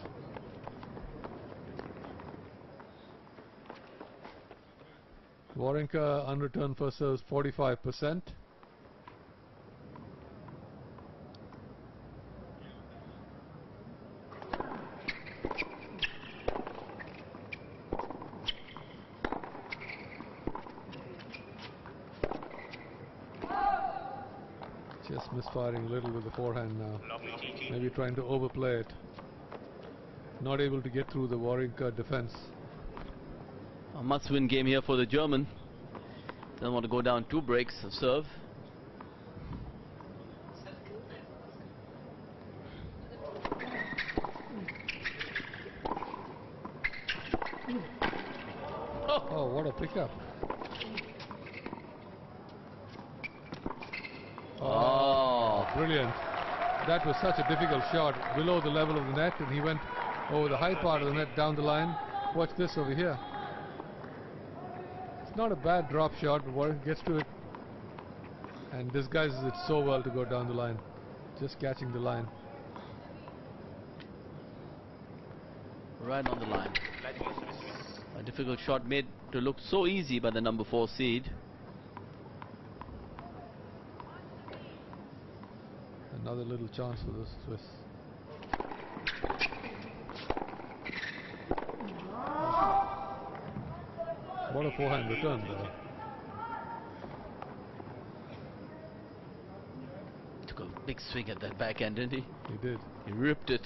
Wawrinka unreturned first serves 45%. Just misfiring a little with the forehand now. Maybe trying to overplay it. Not able to get through the Wawrinka defense. A must-win game here for the German. Doesn't want to go down 2 breaks of serve. Oh, what a pickup. Oh, brilliant. That was such a difficult shot below the level of the net, and he went over the high part of the net down the line. Watch this over here. It's not a bad drop shot, but Warren gets to it and disguises it so well to go down the line. Just catching the line. Right on the line. A difficult shot made to look so easy by the number 4 seed. Another little chance for the Swiss. What a forehand return there. Took a big swing at that backhand, didn't he? He did. He ripped it.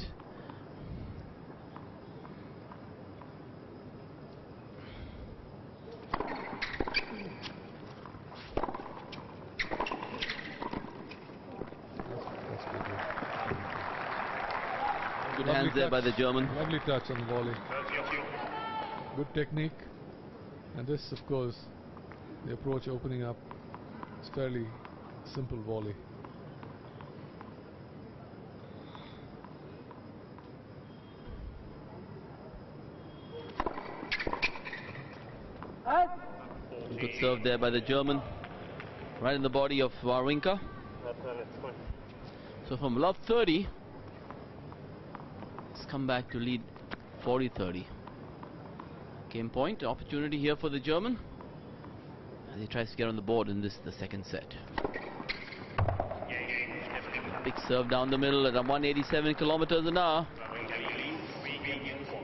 Good hands there by the German. Lovely touch on the volley. Good technique. And this, of course, the approach opening up. It's fairly simple volley. Good serve there by the German. Right in the body of Wawrinka. So from love 30, it's come back to lead 40-30. Game point, opportunity here for the German as he tries to get on the board in the second set. Big serve down the middle at 187 kilometers an hour.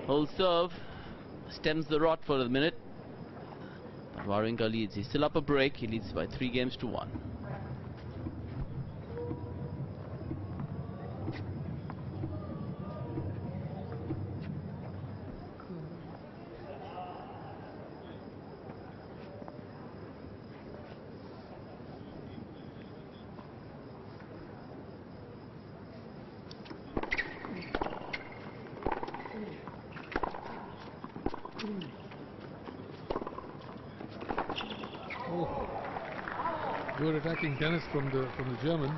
Whole serve stems the rot for a minute, but Wawrinka leads. He's still up a break. He leads by 3 games to 1. Good attacking tennis from the German.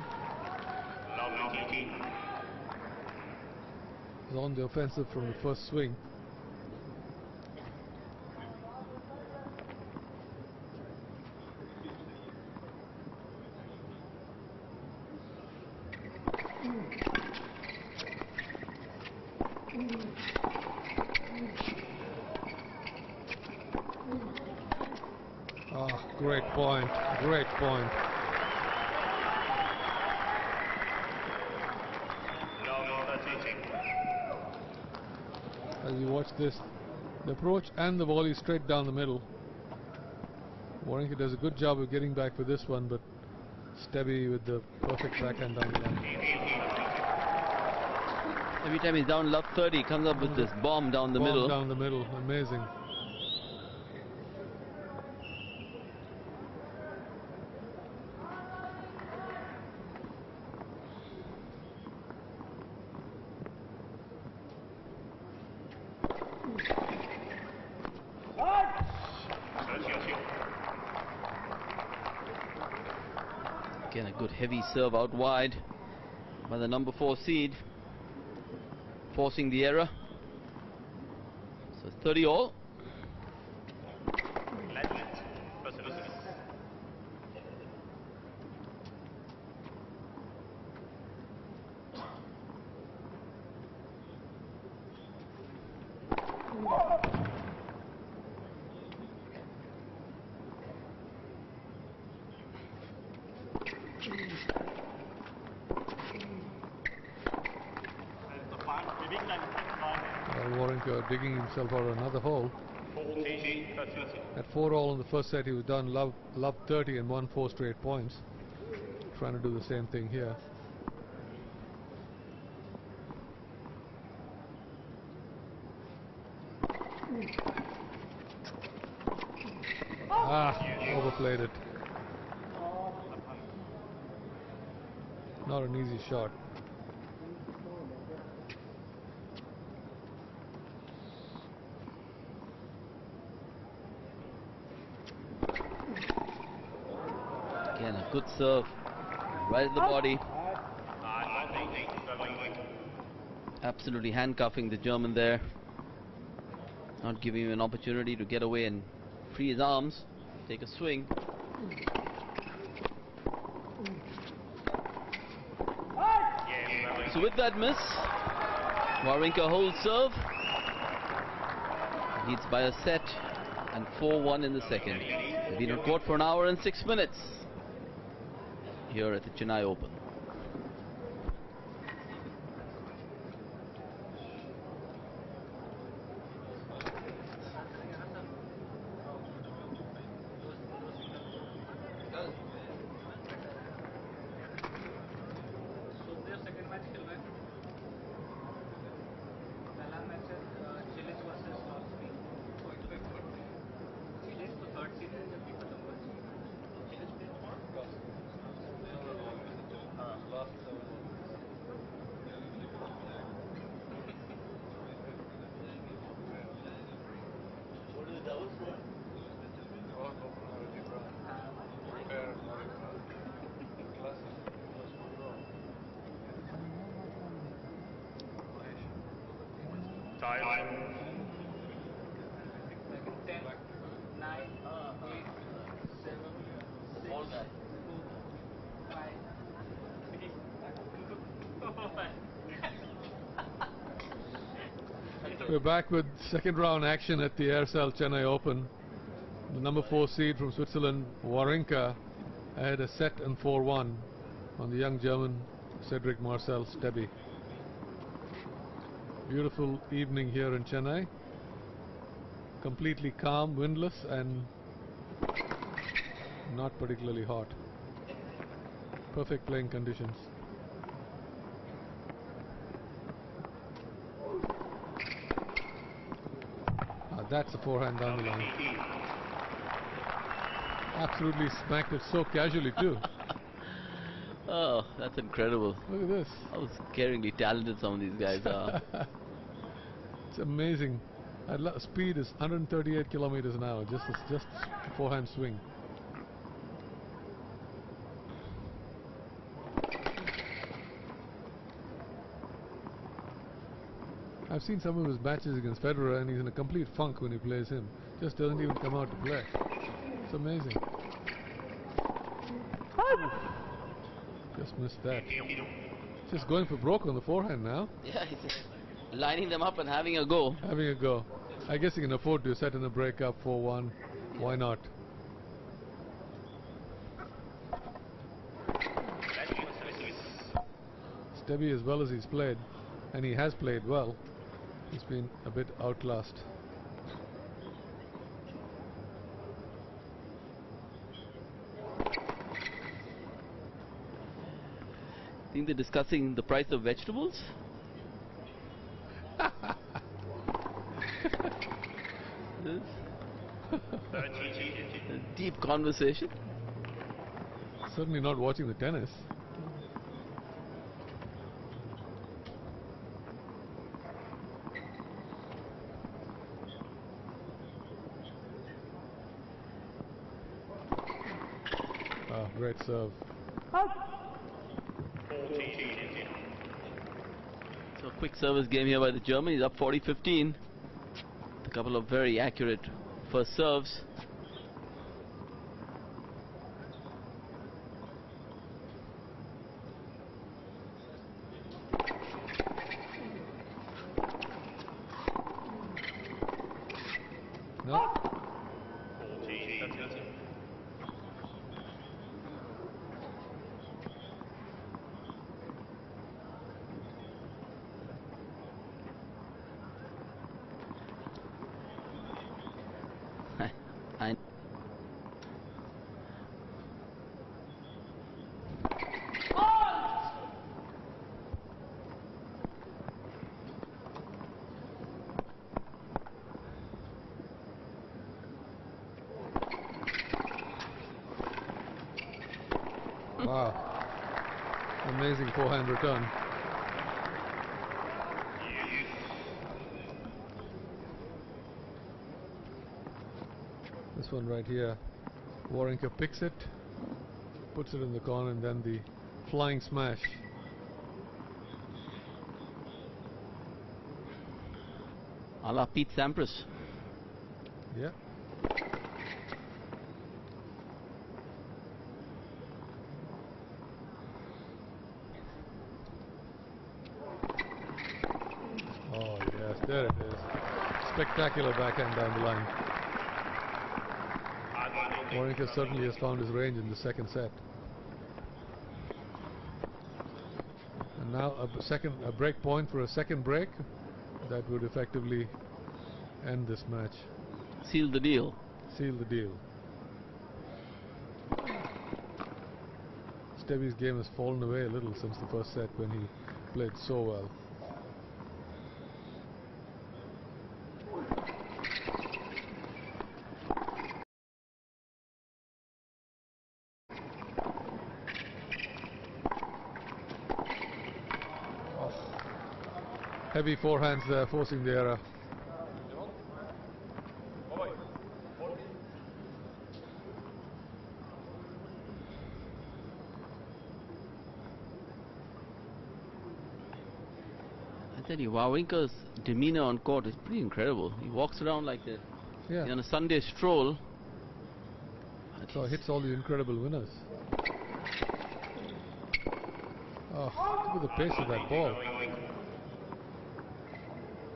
He's on the offensive from the first swing. Ah, great point, great point. As you watch this, the approach and the volley straight down the middle. Wawrinka does a good job of getting back for this one, but STEBE with the perfect backhand down the line. Every time he's down love 30, he comes up with this bomb down the middle. Down the middle, amazing. Again, a Good heavy serve out wide by the number 4 seed, forcing the error. So 30 all. WAWRINKA digging himself out of another hole. At 4 all in the first set, he was done love 30 and won 4 straight points. Trying to do the same thing here. Overplayed it. Not an easy shot. Again, a good serve, right at the body. Absolutely handcuffing the German there. Not giving him an opportunity to get away and free his arms, take a swing. So with that miss, WAWRINKA holds serve. Leads by a set and 4-1 in the second. They've been on court for an hour and 6 minutes here at the Chennai Open. We're back with second round action at the Aircel Chennai Open. The number 4 seed from Switzerland, WAWRINKA, had a set and 4-1 on the young German Cedrik-Marcel STEBE. Beautiful evening here in Chennai. Completely calm, windless, and not particularly hot. Perfect playing conditions. That's a forehand down the line. Absolutely smacked it so casually too. Oh, that's incredible. Look at this. How scaringly talented some of these guys are. It's amazing. Speed is 138 kilometers an hour. Just a forehand swing. I've seen some of his matches against Federer and he's in a complete funk when he plays him. Just doesn't even come out to play. It's amazing. Just missed that. Just going for broke on the forehand now. Yeah, he's just lining them up and having a go. Having a go. I guess he can afford to set in a breakup 4-1. Why not? STEBE, as well as he's played, and he has played well, he's been a bit outclassed. Think they're discussing the price of vegetables? A deep conversation. Certainly not watching the tennis. Great serve. Quick service game here by the German. He's up 40-15. A couple of very accurate first serves. No. I Wow. Amazing forehand return. This one right here, Wawrinka picks it, puts it in the corner, and then the flying smash. a la Pete Sampras. Yeah. Oh yes, there it is. Spectacular backhand down the line. Wawrinka certainly has found his range in the second set. And now a break point for a second break that would effectively end this match. Seal the deal. Seal the deal. Stebe's game has fallen away a little since the first set when he played so well. Heavy forehands there, forcing the error. I tell you, Wawrinka's demeanor on court is pretty incredible. He walks around like that. Yeah. On a Sunday stroll. So hits all the incredible winners. Oh, look at the pace of that ball.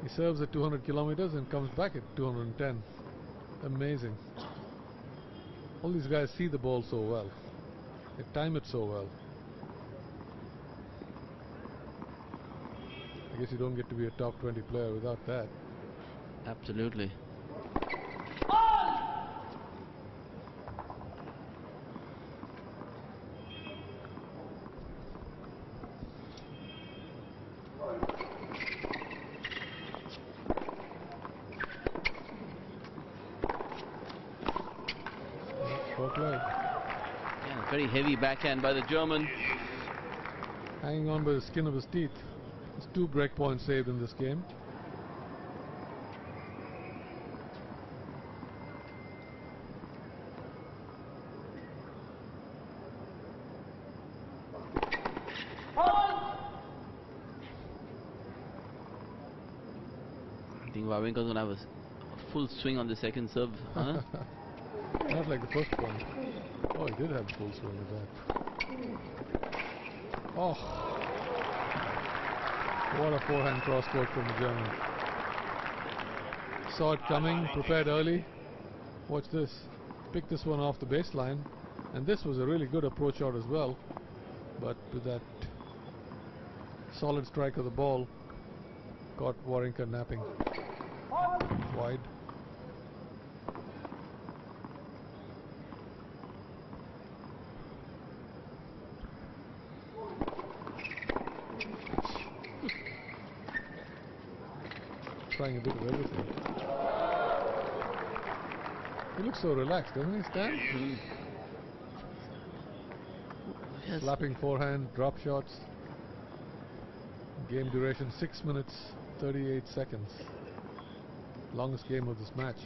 He serves at 200 kilometers and comes back at 210. Amazing. All these guys see the ball so well. They time it so well. I guess you don't get to be a top 20 player without that. Absolutely. Yeah, very heavy backhand by the German. Hanging on by the skin of his teeth. There's 2 break points saved in this game. I think Wawrinka's going to have a full swing on the second serve. Huh? Not like the first one. Oh, he did have a full swing of that. Oh, what a forehand cross-court from the German. Saw it coming, prepared early. Watch this. Picked this one off the baseline. And this was a really good approach shot as well. But with that solid strike of the ball, caught Wawrinka napping. Wide. Trying a bit of everything. He looks so relaxed, doesn't he, Stan? Yes. Slapping forehand, drop shots. Game duration 6 minutes 38 seconds. Longest game of this match.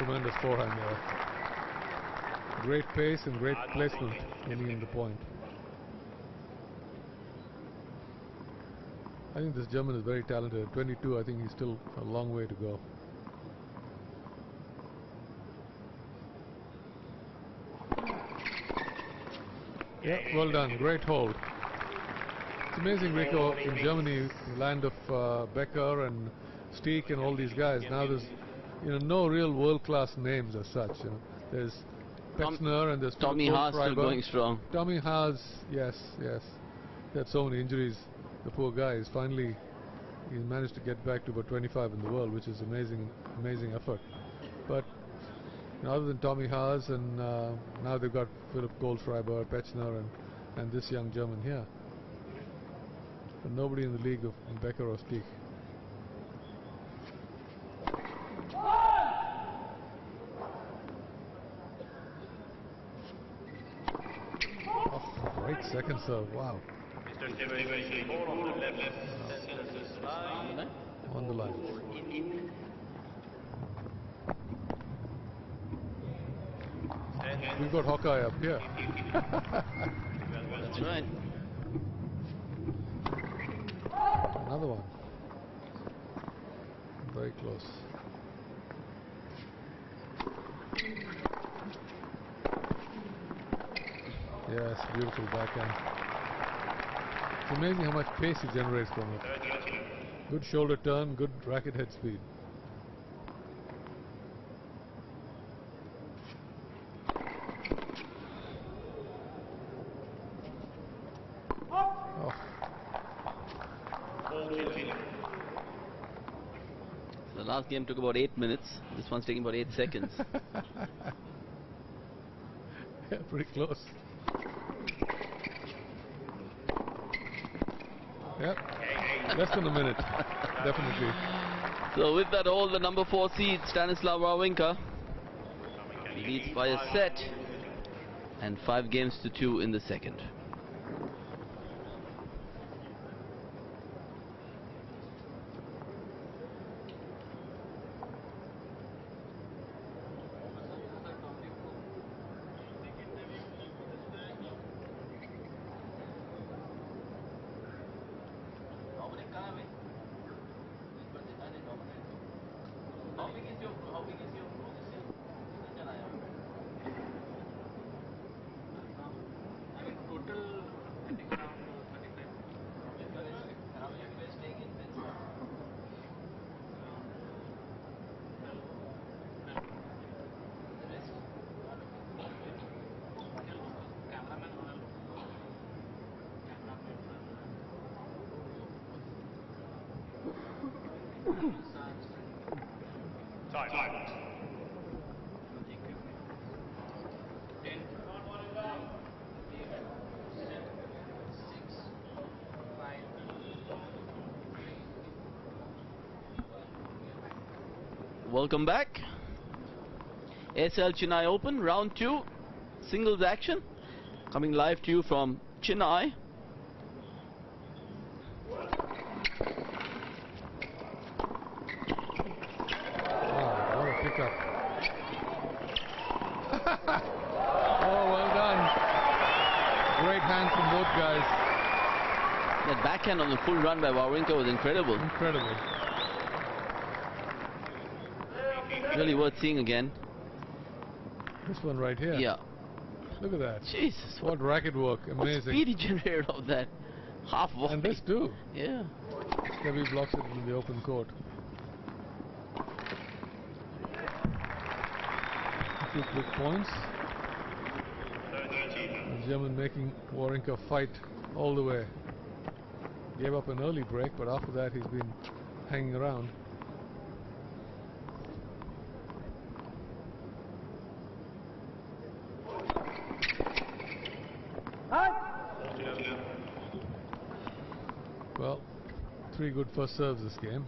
tremendous forehand there. Great pace and great placement getting the point. I think this German is very talented. At 22, I think he's still a long way to go. Yeah, well done. Great hold. It's amazing, Rico, in Germany, the land of Becker and Steek and all these guys. Now there's, no real world-class names as such. There's Petzner and there's Tommy Haas still going strong. Tommy Haas, yes. He had so many injuries. The poor guy is finally, he managed to get back to about 25 in the world, which is amazing effort. But other than Tommy Haas and now they've got Philipp Kohlschreiber, Petzner and this young German here. But nobody in the league of Becker or Steek. Oh, great second serve, wow. On the line. We've got Hawkeye up here. That's right. Another one. Very close. Yes, beautiful backhand. It's amazing how much pace he generates from it. Good shoulder turn, good racket head speed. So the last game took about 8 minutes. This one's taking about 8 seconds. Yeah, pretty close. Yep, less than a minute, definitely. So with that all, the number 4 seed, Stanislas WAWRINKA, leads by a set and 5-2 in the second. Welcome back. Aircel Chennai Open, round 2, singles action, coming live to you from Chennai. Wow, what a pickup. Oh, well done. Great hand from both guys. That backhand on the full run by WAWRINKA was incredible. Incredible. Really worth seeing again. This one right here. Yeah. Look at that. Jesus. What racket work. Amazing. What speed he generated of that. Half volley. And this too. Yeah. STEBE blocks it in the open court. A few quick points. The German making WAWRINKA fight all the way. Gave up an early break, but after that he's been hanging around. Well, 3 good first serves this game.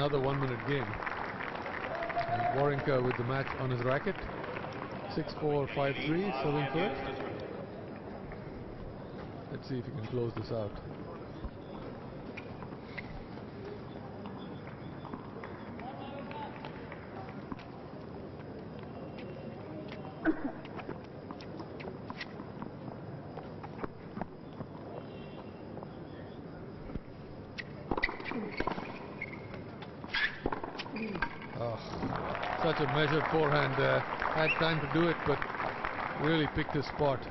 another 1 minute game. And Wawrinka with the match on his racket. 6-4, 5-3, serving first. Let's see if he can close this out. Such a measured forehand there. Had time to do it, but really picked his spot.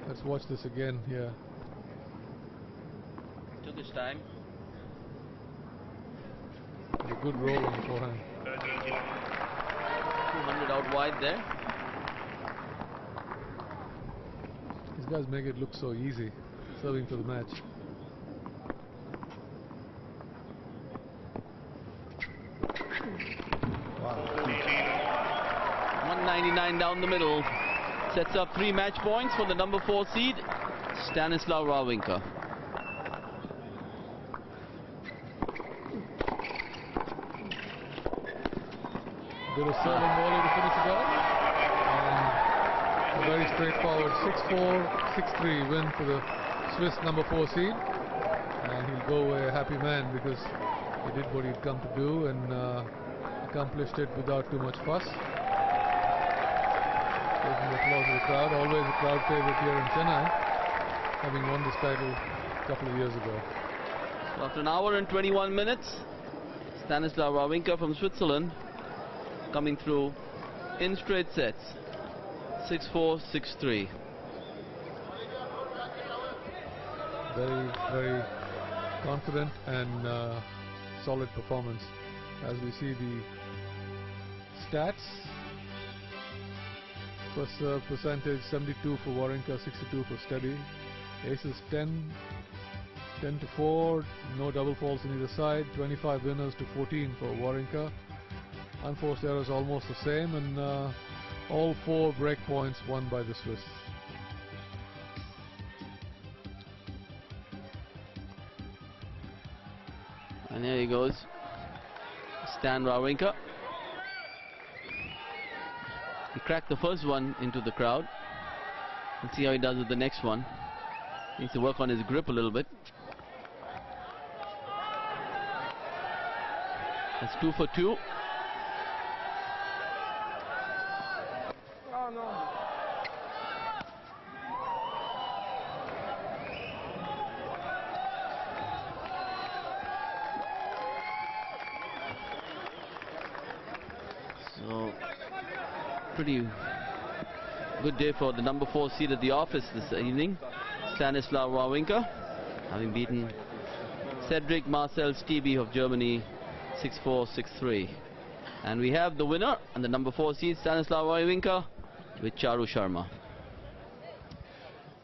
Let's watch this again here. Took his time. A good roll on the forehand. 200 out wide there. These guys make it look so easy, serving for the match. Wow. 199 down the middle. Sets up 3 match points for the number 4 seed, Stanislas WAWRINKA. Bit of serving volley to finish it off. And a very straightforward 6-4, 6-3 win for the Swiss number 4 seed. And he'll go away a happy man because he did what he'd come to do and accomplished it without too much fuss. Taking the applause of the crowd, always a crowd favorite here in Chennai, having won this title a couple of years ago. So after an hour and 21 minutes, Stanislas WAWRINKA from Switzerland coming through in straight sets. 6-4, 6-3. Very, very confident and solid performance. As we see the stats, first serve percentage 72 for WAWRINKA, 62 for STEBE. Aces 10-4, no double faults on either side. 25 winners to 14 for WAWRINKA. Unforced errors almost the same, and all 4 break points won by the Swiss. And there he goes, Stan WAWRINKA. He cracked the first one into the crowd. Let's see how he does with the next one. Needs to work on his grip a little bit. That's 2 for 2. Oh no. So, pretty good day for the number 4 seed at the office this evening. Stanislas WAWRINKA, having beaten Cedrik-Marcel STEBE of Germany 6-4, 6-3. And we have the winner and the number 4 seed, Stanislas WAWRINKA, with Charu Sharma.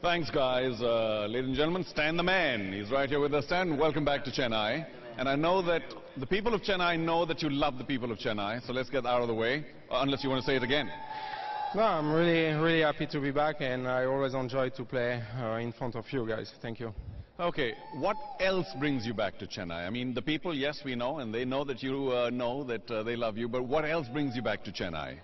Thanks, guys. Ladies and gentlemen, Stan the man. He's right here with us. Stan, welcome back to Chennai. And I know that the people of Chennai know that you love the people of Chennai. So let's get out of the way, unless you want to say it again. No, I'm really happy to be back, and I always enjoy to play in front of you guys. Thank you. Okay, what else brings you back to Chennai? I mean, the people, yes, we know, and they know that you know that they love you, but what else brings you back to Chennai?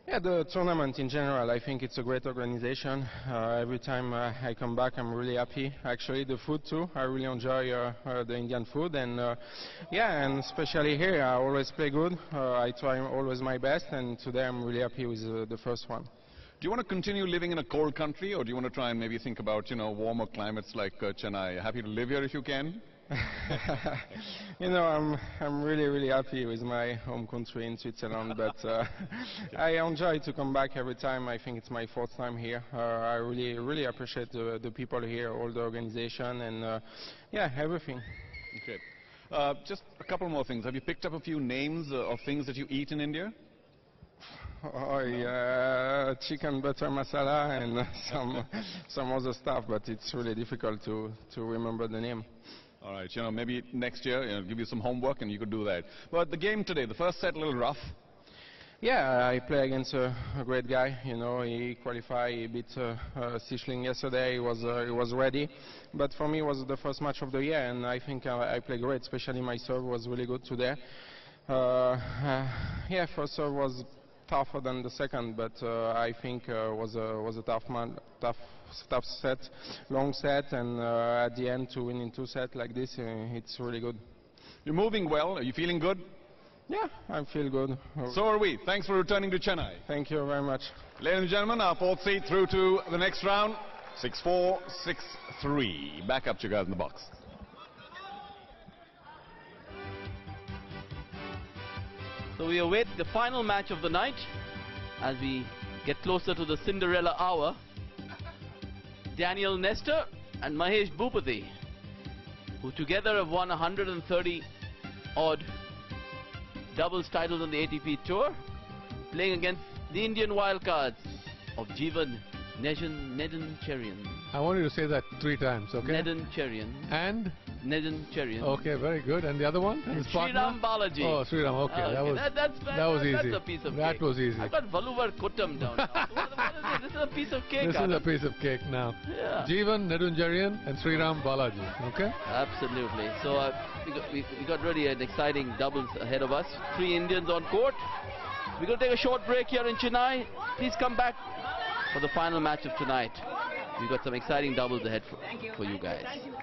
Yeah, the tournament in general, I think it's a great organization. Every time I come back, I'm really happy. Actually, the food too. I really enjoy the Indian food, and yeah, and especially here, I always play good. I try always my best, and today I'm really happy with the first one. Do you want to continue living in a cold country, or do you want to try and maybe think about, you know, warmer climates like Chennai? Happy to live here if you can? You know, I'm really happy with my home country in Switzerland, but I enjoy to come back every time. I think it's my 4th time here. I really appreciate the people here, all the organization, and yeah, everything. Okay. Just a couple more things. Have you picked up a few names of things that you eat in India? Oh yeah, chicken butter masala and some other stuff, but it's really difficult to remember the name. All right, you know, maybe next year, you know, give you some homework and you could do that. But the game today, the first set, a little rough. Yeah, I play against a great guy. You know, he qualified, he beat Stichling yesterday. He was ready, but for me, it was the first match of the year, and I think I played great. Especially my serve was really good today. Yeah, first serve was tougher than the second, but I think was a tough set, long set, and at the end to win in 2 sets like this, it's really good. You're moving well. Are you feeling good? Yeah, I feel good. So are we. Thanks for returning to Chennai. Thank you very much. Ladies and gentlemen, our 4th seed through to the next round. 6-4, 6-3. Back up to you guys in the box. So we await the final match of the night as we get closer to the Cinderella hour. Daniel Nestor and Mahesh Bhupati, who together have won 130 odd doubles titles on the ATP Tour, playing against the Indian wildcards of Jeevan Neduncharyan. I want you to say that 3 times, okay? Neduncharyan. And? Neduncharyan. Okay, very good. And the other one? And Sriram Balaji. Oh, Sriram, okay. That was easy. That's a piece of cake. That was easy. I've got Valuvar Kuttam down now. What is it? This is a piece of cake. This is a piece of cake now. Yeah. Jeevan Neduncharyan and Sriram Balaji, okay? Absolutely. So we got really an exciting doubles ahead of us. 3 Indians on court. We're going to take a short break here in Chennai. Please come back for the final match of tonight. We've got some exciting doubles ahead for you guys. Thank you.